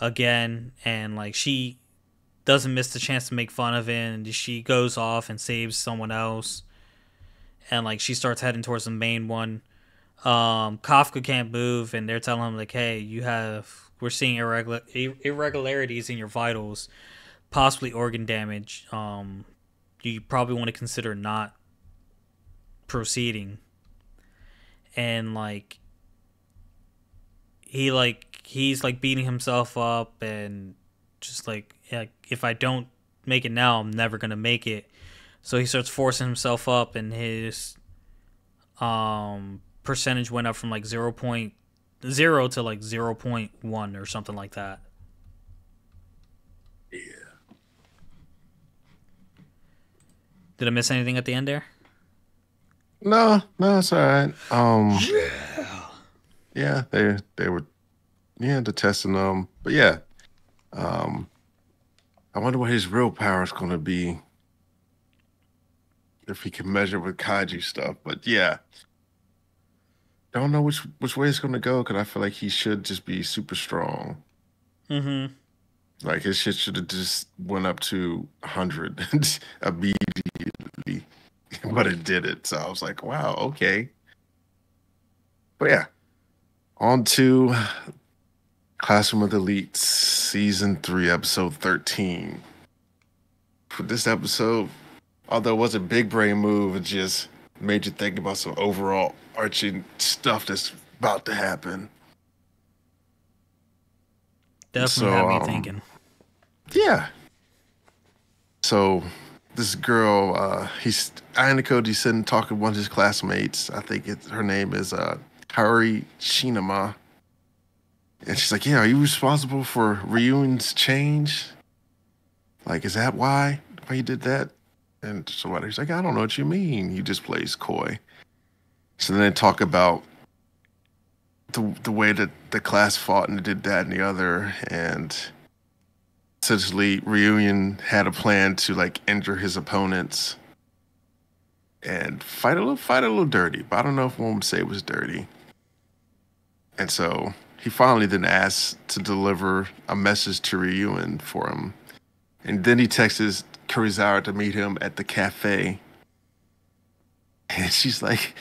again, and like she doesn't miss the chance to make fun of it, and she goes off and saves someone else, and like she starts heading towards the main one. Kafka can't move, and they're telling him like, "Hey, we're seeing irregularities in your vitals, possibly organ damage. You probably want to consider not proceeding." And like he's like beating himself up and just like, yeah, if I don't make it now, I'm never gonna make it. So he starts forcing himself up, and his percentage went up from like 0.0 to like 0.1 or something like that. Yeah. Did I miss anything at the end there? No, no, it's all right. Yeah, they were, yeah, the testing them, but yeah, um, I wonder what his real power is going to be if he can measure with kaiju stuff. But yeah, don't know which way it's going to go because I feel like he should just be super strong. Mm-hmm. Like his shit should have just went up to 100 immediately, but it did it. So I was like, wow, okay. But yeah, on to Classroom of the Elites, Season 3, Episode 13. For this episode, although it was a big brain move, it just made you think about some overall arching stuff that's about to happen. Definitely had me thinking. Yeah. So this girl, he's Ayanokoji sitting talking to one of his classmates. I think her name is Kaori Shinama. And she's like, yeah, are you responsible for Ryun's change? Like, is that why you did that? And somebody's like, I don't know what you mean. He just plays coy. So then they talk about the way that the class fought and did that and the other, and essentially Reunion had a plan to like injure his opponents and fight a little dirty, but I don't know if one would say it was dirty. And so he finally then asked to deliver a message to Reunion for him. And then he texts Kurizawa to meet him at the cafe. And she's like,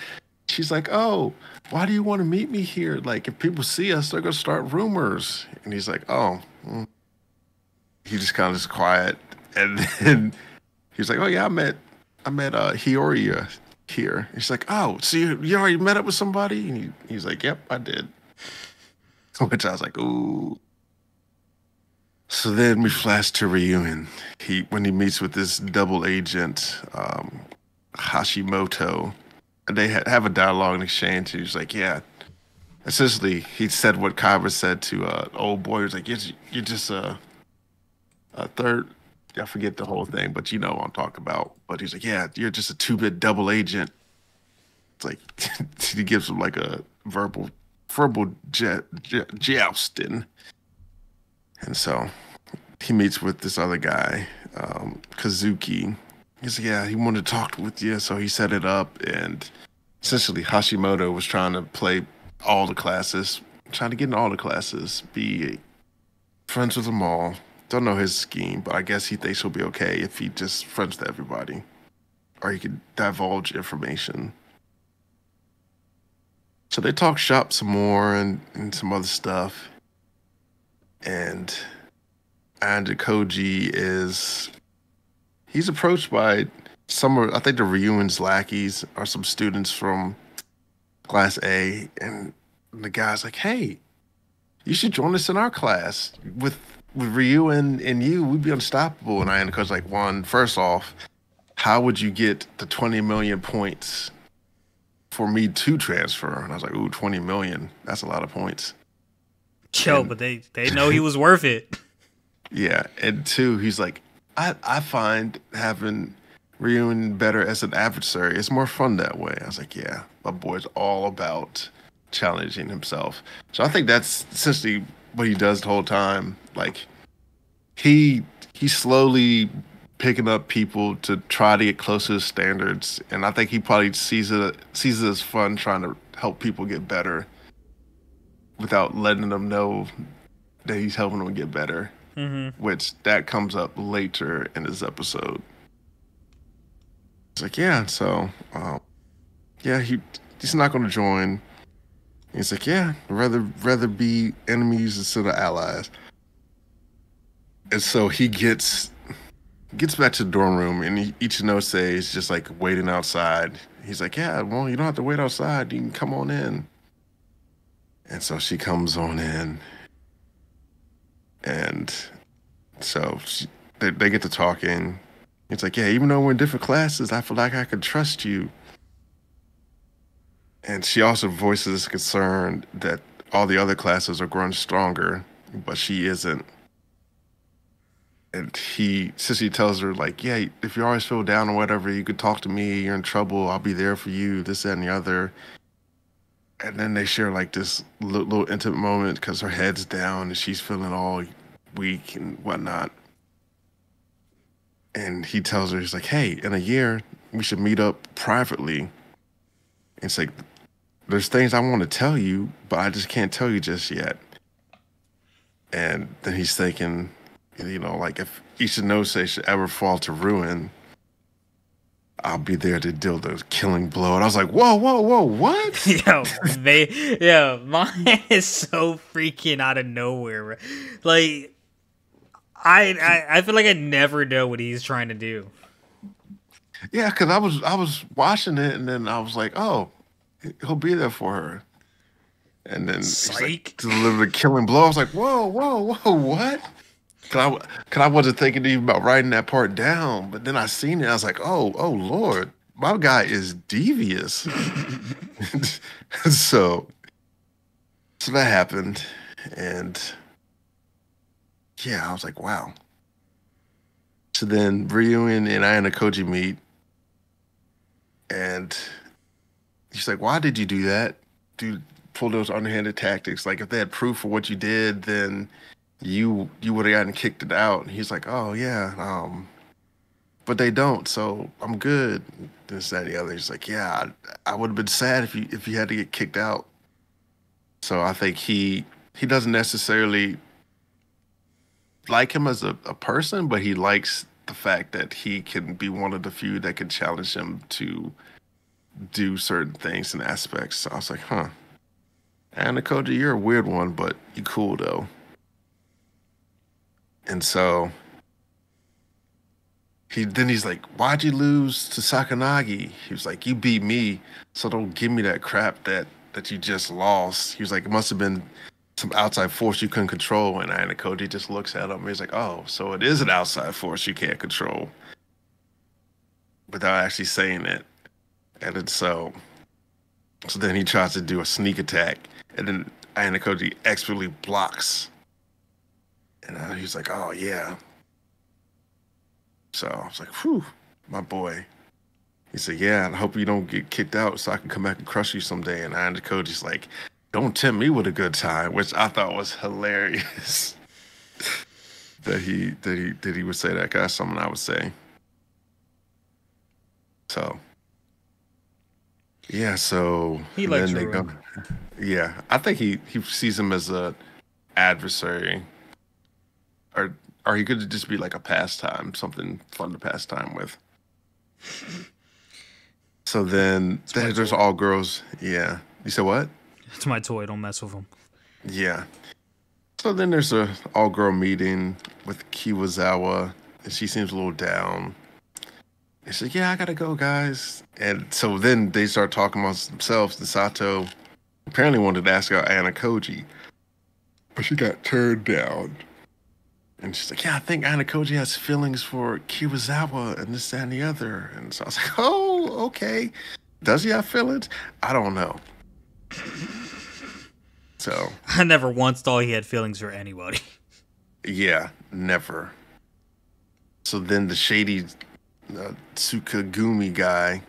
oh, why do you want to meet me here? Like, if people see us, they're gonna start rumors. And he's like, oh. He just kind of is quiet. And then he's like, oh yeah, I met Hioria here. He's like, oh, so you already met up with somebody? And he's like, yep, I did. Which I was like, ooh. So then we flash to Reunion. When he meets with this double agent, Hashimoto, and they have a dialogue and exchange. He's like, yeah. Essentially, he said what Kyber said to old boy. He was like, you're just a third. I forget the whole thing, but you know what I'm talking about. But he's like, yeah, you're just a two-bit double agent. It's like he gives him like a verbal jousting. And so he meets with this other guy, Kazuki. He's like, yeah, he wanted to talk with you, so he set it up. And essentially, Hashimoto was trying to play all the classes, trying to get in all the classes, be friends with them all. Don't know his scheme, but I guess he thinks he'll be okay if he just friends with everybody, or he could divulge information. So they talk shop some more and some other stuff. And Ayanokoji he's approached by I think the Reunion's lackeys are some students from Class A, and the guy's like, hey, you should join us in our class. With Ryu and you, we'd be unstoppable. And Ayanokoji's like, first off, how would you get the 20 million points for me to transfer? And I was like, ooh, 20 million. That's a lot of points. Yo, but they know he was worth it. Yeah. And two, he's like, I find having Ryun better as an adversary. It's more fun that way. I was like, yeah, my boy's all about challenging himself. So I think that's essentially what he does the whole time. Like he's slowly picking up people to try to get close to his standards, and I think he probably sees it as fun trying to help people get better without letting them know that he's helping them get better. Mm-hmm. Which that comes up later in this episode. It's like, yeah, so yeah, he's not going to join. He's like, yeah, rather be enemies instead of allies. And so he gets back to the dorm room, and Ichinose is just like waiting outside. He's like, yeah, well, you don't have to wait outside. You can come on in. And so she comes on in, and so they get to talking. It's like, yeah, even though we're in different classes, I feel like I could trust you. And she also voices concern that all the other classes are growing stronger, but she isn't. And since he tells her, like, yeah, if you always feel down or whatever, you could talk to me. You're in trouble. I'll be there for you, this, that, and the other. And then they share, like, this little intimate moment because her head's down and she's feeling all weak and whatnot. And he tells her, he's like, hey, in a year, we should meet up privately. It's like, there's things I want to tell you, but I just can't tell you just yet. And then he's thinking, like if Ichinose should ever fall to ruin, I'll be there to deal the killing blow. And I was like, whoa, what? Mine is so freaking out of nowhere. Like, I feel like I never know what he's trying to do. Yeah, because I was watching it, and then I was like, oh, he'll be there for her. And then he's like, deliver the killing blow. I was like, whoa, what? Cause I wasn't thinking even about writing that part down, but then I seen it. I was like, oh Lord, my guy is devious. so that happened, and yeah, I was like, wow. So then Ryuen and Ayanokoji meet, and He's like, why did you do that? Dude, pull those underhanded tactics. Like if they had proof of what you did, then you would have gotten kicked it out. And he's like, oh yeah, but they don't, so I'm good. This, that, and the other. He's like, yeah, I would have been sad if you had to get kicked out. So I think he doesn't necessarily like him as a person, but he likes the fact that he can be one of the few that can challenge him to do certain things and aspects. So I was like, huh. Ayanokoji, you're a weird one, but you cool though. And so he's like, why'd you lose to Sakanagi? He was like, you beat me, so don't give me that crap that you just lost. He was like, it must have been some outside force you couldn't control. And Ayanokoji just looks at him. He's like, oh, so it is an outside force you can't control, without actually saying it. And then so then he tries to do a sneak attack, and then Ayanokoji expertly blocks. And he's like, oh yeah. So I was like, whew, my boy. He said, yeah, I hope you don't get kicked out so I can come back and crush you someday. And Ayanokoji's like, don't tempt me with a good time, which I thought was hilarious. that he would say that. 'Cause that's something I would say. So yeah, so He and likes then they go. Ruin. Yeah, I think he sees him as a adversary, or he could just be like a pastime, something fun to pass time with. So then It's my there's toy. all girls. Yeah, you said what? It's my toy. Don't mess with him. Yeah. So then there's a all girl meeting with Kiwazawa, and she seems a little down. And she's like, yeah, I gotta go, guys. And so then they start talking amongst themselves. And Sato apparently wanted to ask out Ayanokoji, but she got turned down. And she's like, yeah, I think Ayanokoji has feelings for Kiwazawa and this, that, and the other. And so I was like, oh, okay. Does he have feelings? I don't know. So, I never once thought he had feelings for anybody. yeah, never. So then the shady Tsukagumi guy,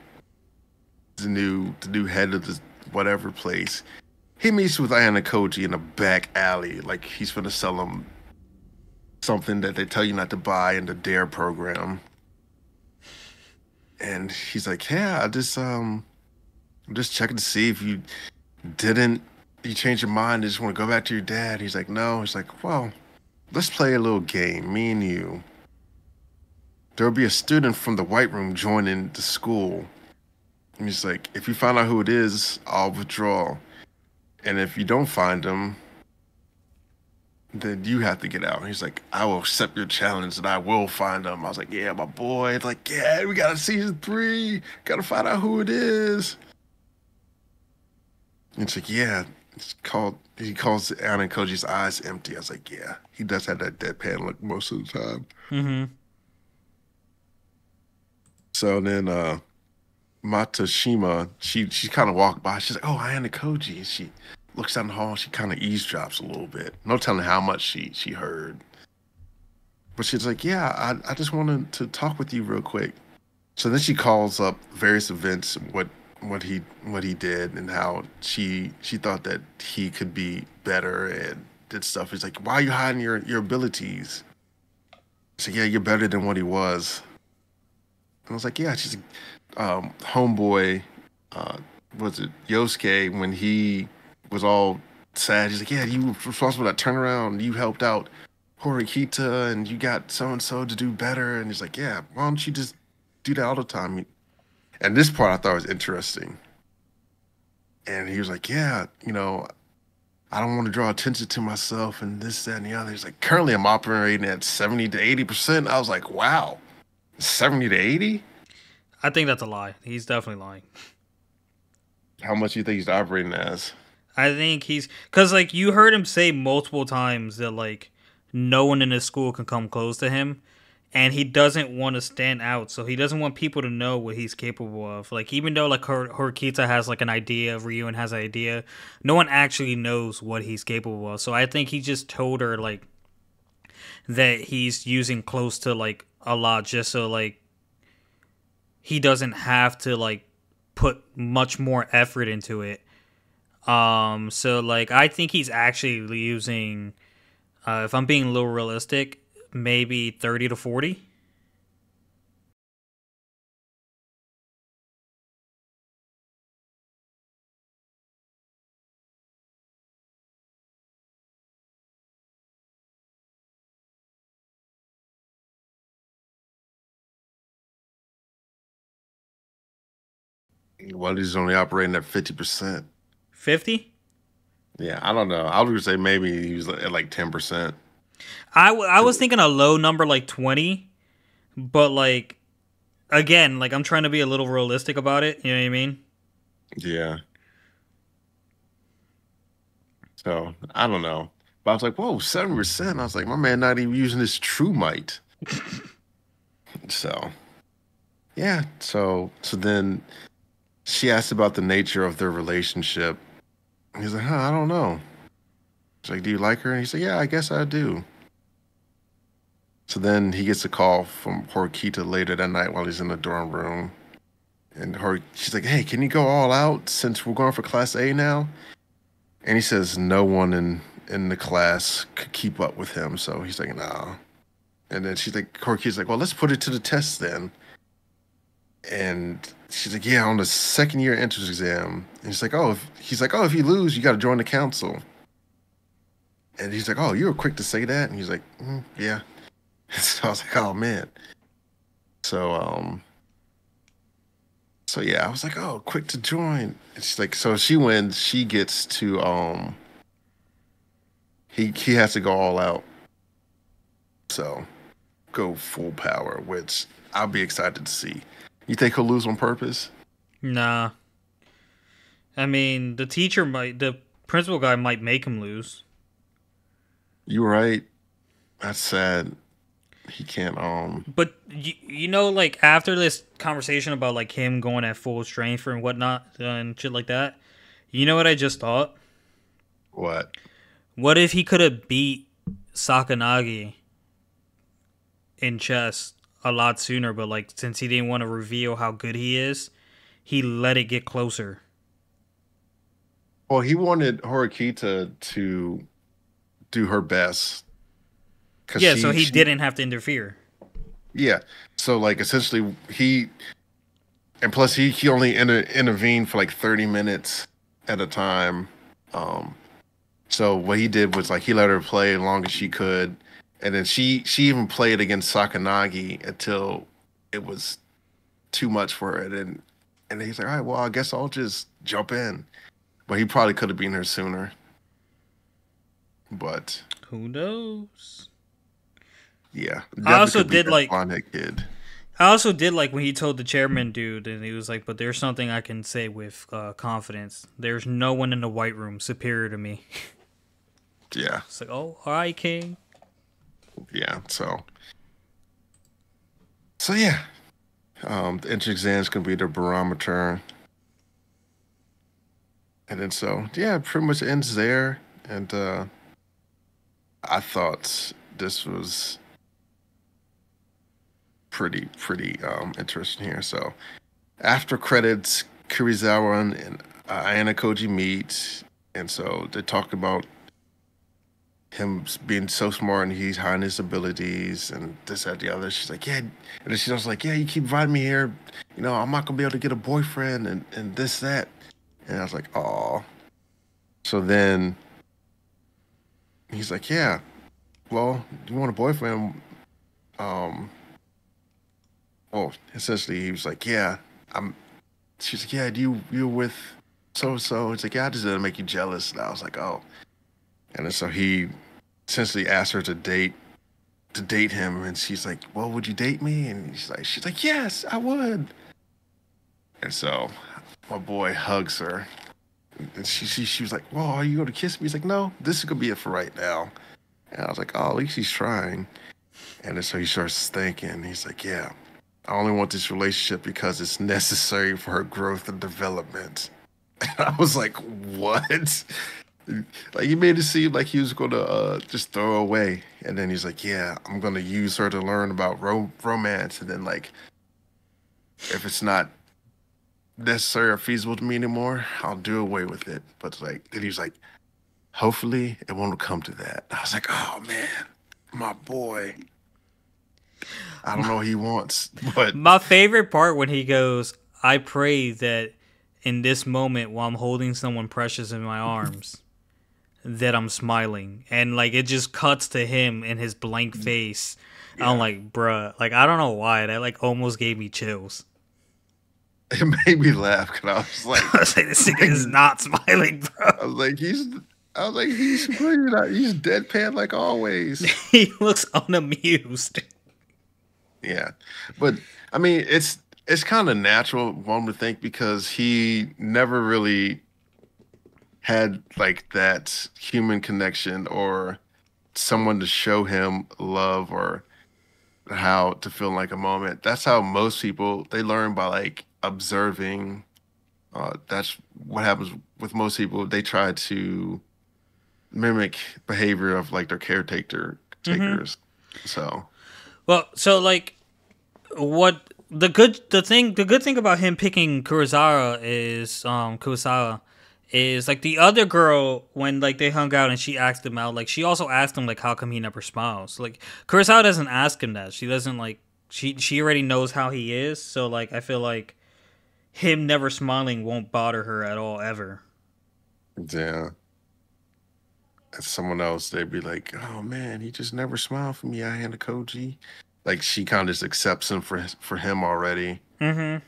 the new head of the whatever place, he meets with Ayanokoji in a back alley, like he's gonna sell him something that they tell you not to buy in the Dare program. And he's like, yeah, I'm just checking to see if didn't you change your mind and just want to go back to your dad. He's like, no. He's like, well, let's play a little game, me and you. There'll be a student from the White Room joining the school. And he's like, if you find out who it is, I'll withdraw. And if you don't find him, then you have to get out. And he's like, I will accept your challenge and I will find him. I was like, yeah, my boy. It's like, yeah, we got season 3. Gotta find out who it is. And it's like, yeah, he calls Anna and Koji's eyes empty. I was like, yeah, he does have that deadpan look most of the time. Mm-hmm. So then Matashima, she kind of walked by. She's like, oh, Ayanokoji. And she looks down the hall. She kind of eavesdrops a little bit. No telling how much she heard. But she's like, yeah, I just wanted to talk with you real quick. So then she calls up various events, what he did and how she thought that he could be better and did stuff. He's like, why are you hiding your abilities? So yeah, you're better than what he was. And I was like, yeah, she's homeboy, uh, was it Yosuke when he was all sad? He's like, yeah, you were responsible for that turnaround. You helped out Horikita and you got so and so to do better. And he's like, yeah, why don't you just do that all the time? And this part I thought was interesting. And he was like, yeah, I don't want to draw attention to myself and this, that, and the other. He's like, currently I'm operating at 70 to 80%. I was like, wow, 70 to 80? I think that's a lie. He's definitely lying. How much do you think he's operating as? I think because like you heard him say multiple times that like no one in his school can come close to him, and he doesn't want to stand out, so he doesn't want people to know what he's capable of. Like even though like Horikita has like an idea, Ryuen has an idea, no one actually knows what he's capable of. So I think he just told her like that he's using close to like a lot just so like he doesn't have to like put much more effort into it. So like I think he's actually using, if I'm being a little realistic, maybe 30 to 40. Well, he's only operating at 50%. 50. Yeah, I don't know. I would say maybe he was at like 10%. I was thinking a low number like 20, but like again, like I'm trying to be a little realistic about it. You know what I mean? Yeah. So I don't know. But I was like, whoa, 7%. I was like, my man not even using his true might. So yeah. So then she asked about the nature of their relationship. He's like, huh, I don't know. She's like, do you like her? And he's like, yeah, I guess I do. So then he gets a call from Horikita later that night while he's in the dorm room. And she's like, hey, can you go all out since we're going for Class A now? And he says no one in the class could keep up with him. So he's like, no. And then she's like, Horikita's like, well, let's put it to the test then. And she's like, yeah, on the second year entrance exam. And he's like, oh, if you lose, you got to join the council. And he's like, oh, you were quick to say that. And he's like, yeah. So I was like, oh man. So so yeah, I was like, oh, quick to join. And she's like, so she wins. She gets to he has to go all out. So go full power, which I'll be excited to see. You think he'll lose on purpose? Nah. I mean, the principal guy might make him lose. You're right. That's sad. He can't But you know, like after this conversation about like him going at full strength and whatnot and shit like that, you know what I just thought? what? What if he could have beat Sakanagi in chess a lot sooner, but like since he didn't want to reveal how good he is, he let it get closer. Well, he wanted Horikita to do her best because Yeah, so he didn't have to interfere. yeah. So like essentially and plus he only intervened for like 30 minutes at a time. Um, so what he did was like he let her play as long as she could, and then she even played against Sakanagi until it was too much for her. And then he's like, all right, well, I guess I'll just jump in. But he probably could have been her sooner. But Who knows? yeah, I definitely also could be did that like blonde kid. I also did like when he told the chairman dude, and he was like, "But there's something I can say with confidence. There's no one in the white room superior to me." Yeah, It's like, "Oh, all right, King." yeah. So yeah, the entrance exam is gonna be the barometer, and then so yeah, pretty much ends there. And I thought this was pretty interesting here. So after credits, Kurizawa and Ayanokoji meet, and so they talk about him being so smart and he's hiding his abilities and this, that, the other. She's like, yeah. And then she's also like, yeah, you keep inviting me here. You know, I'm not going to be able to get a boyfriend and this, that. And I was like, oh. So then he's like, yeah, well, you want a boyfriend? Um, well, essentially he was like, yeah, I'm, she's like, yeah, you with so-and-so? It's like, yeah, I just didn't make you jealous. And I was like, oh. And then so he essentially asked her to date him, and she's like, well, would you date me? And she's like, yes, I would. And so my boy hugs her, and she was like, well, are you going to kiss me? He's like, no, this is going to be it for right now. And I was like, oh, at least he's trying. And then so he starts thinking, he's like, yeah, I only want this relationship because it's necessary for her growth and development. And I was like, what? Like he made it seem like he was gonna just throw her away, and then he's like, "Yeah, I'm gonna use her to learn about romance, and then like if it's not necessary or feasible to me anymore, I'll do away with it. But like, then he's like, hopefully it won't come to that. I was like, oh man, my boy. I don't know what he wants, but My favorite part when he goes, I pray that in this moment while I'm holding someone precious in my arms, that I'm smiling. And like it just cuts to him and his blank face. yeah, I'm like, bruh, like I don't know why. That like almost gave me chills. it made me laugh because I was like, I was like, this nigga is not smiling, bro. I was like, he's completely not, he's deadpan like always. He looks unamused. Yeah, but I mean, it's kind of natural, one would think, because he never really had like that human connection or someone to show him love or how to feel like a moment. That's how most people they learn by like observing. That's what happens with most people. They try to mimic behavior of like their caretaker Mm-hmm. takers. So Well, so like, what the good thing about him picking Kurosawa is like the other girl when like they hung out and she asked him out, like she also asked him like how come he never smiles. Like Kurosawa doesn't ask him that. She doesn't like she already knows how he is. So like I feel like him never smiling won't bother her at all ever. yeah. As someone else, they'd be like, "Oh man, he just never smiled for me, Ayanokoji." Like she kind of just accepts him for him already, Mm-hmm.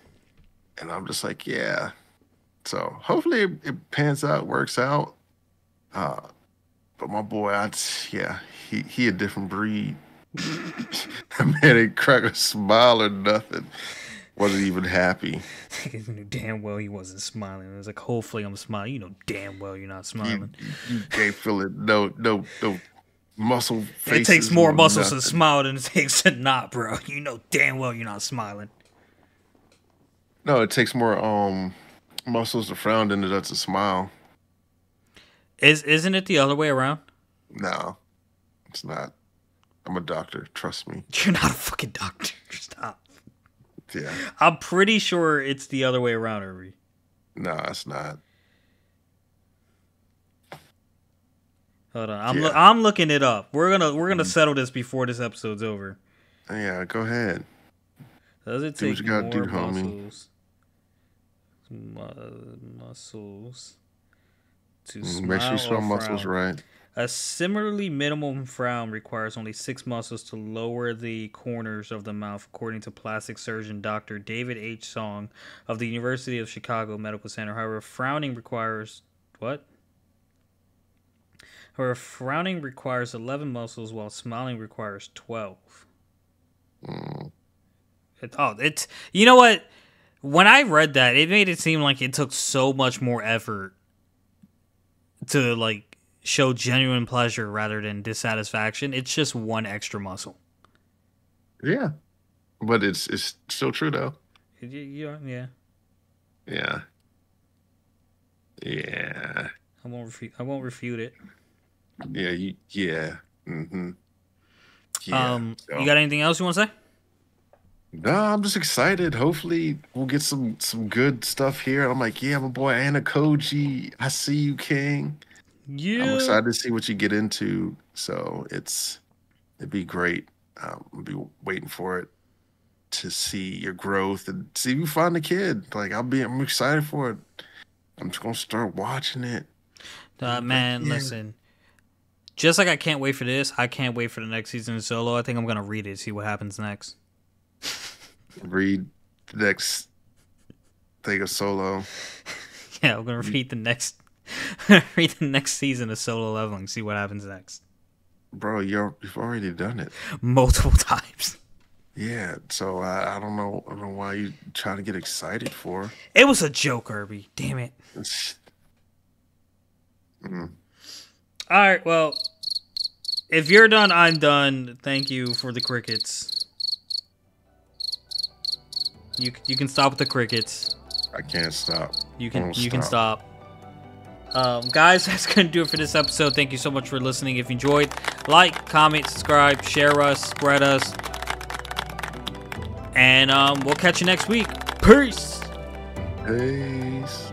and I'm just like, "Yeah." So hopefully it pans out, works out. Uh, but my boy, yeah, he a different breed. That man ain't crack a smile or nothing. Wasn't even happy. He knew damn well he wasn't smiling. It was like, hopefully I'm smiling. You know damn well you're not You smiling. you can't feel it. No muscle It takes faces, more no muscles to nothing. smile than it takes to not, bro. You know damn well you're not smiling. No, it takes more muscles to frown than it does to smile. Isn't it the other way around? No, it's not. I'm a doctor. Trust me. You're not a fucking doctor. Stop. Yeah. I'm pretty sure it's the other way around, Irby. No, it's not. Hold on. Yeah. I'm looking it up. We're gonna settle this before this episode's over. Yeah, go ahead. Does it Do what take you gotta more do, homie. muscles to Make sure you smile spell or muscles frown? right. A similarly minimum frown requires only 6 muscles to lower the corners of the mouth, according to plastic surgeon Dr. David H. Song of the University of Chicago Medical Center. However, frowning requires what? However, frowning requires 11 muscles, while smiling requires 12. Mm, It's you know what? When I read that, it made it seem like it took so much more effort to like show genuine pleasure rather than dissatisfaction. It's just one extra muscle. yeah, but it's still true though. Yeah, yeah. Yeah. Yeah. I won't refute it. Yeah. Yeah. Yeah. You So got anything else you want to say? no, I'm just excited. Hopefully we'll get some good stuff here. I'm like, yeah, my boy Ayanokoji. I see you, King. I'm Yeah. excited to see what you get into. So it'd be great. I'll be waiting for it to see your growth and see if you find the kid. Like I'm excited for it. I'm just gonna start watching it. Like, Man, yeah, listen. Just like I can't wait for this, I can't wait for the next season of Solo. I think I'm gonna read it, see what happens next. read the next thing of Solo. Yeah, I'm gonna read the next read the next season of Solo Leveling, see what happens next. Bro, you've already done it. Multiple times. Yeah, so I don't know why you trying to get excited for. It was a joke, Irby. Damn it. It's, mm, Alright, well, if you're done, I'm done. Thank you for the crickets. You can stop with the crickets. I can't stop. You Won't can stop. Guys, that's gonna do it for this episode. Thank you so much for listening. If you enjoyed, like, comment, subscribe, share us, spread us, and we'll catch you next week. Peace. Peace.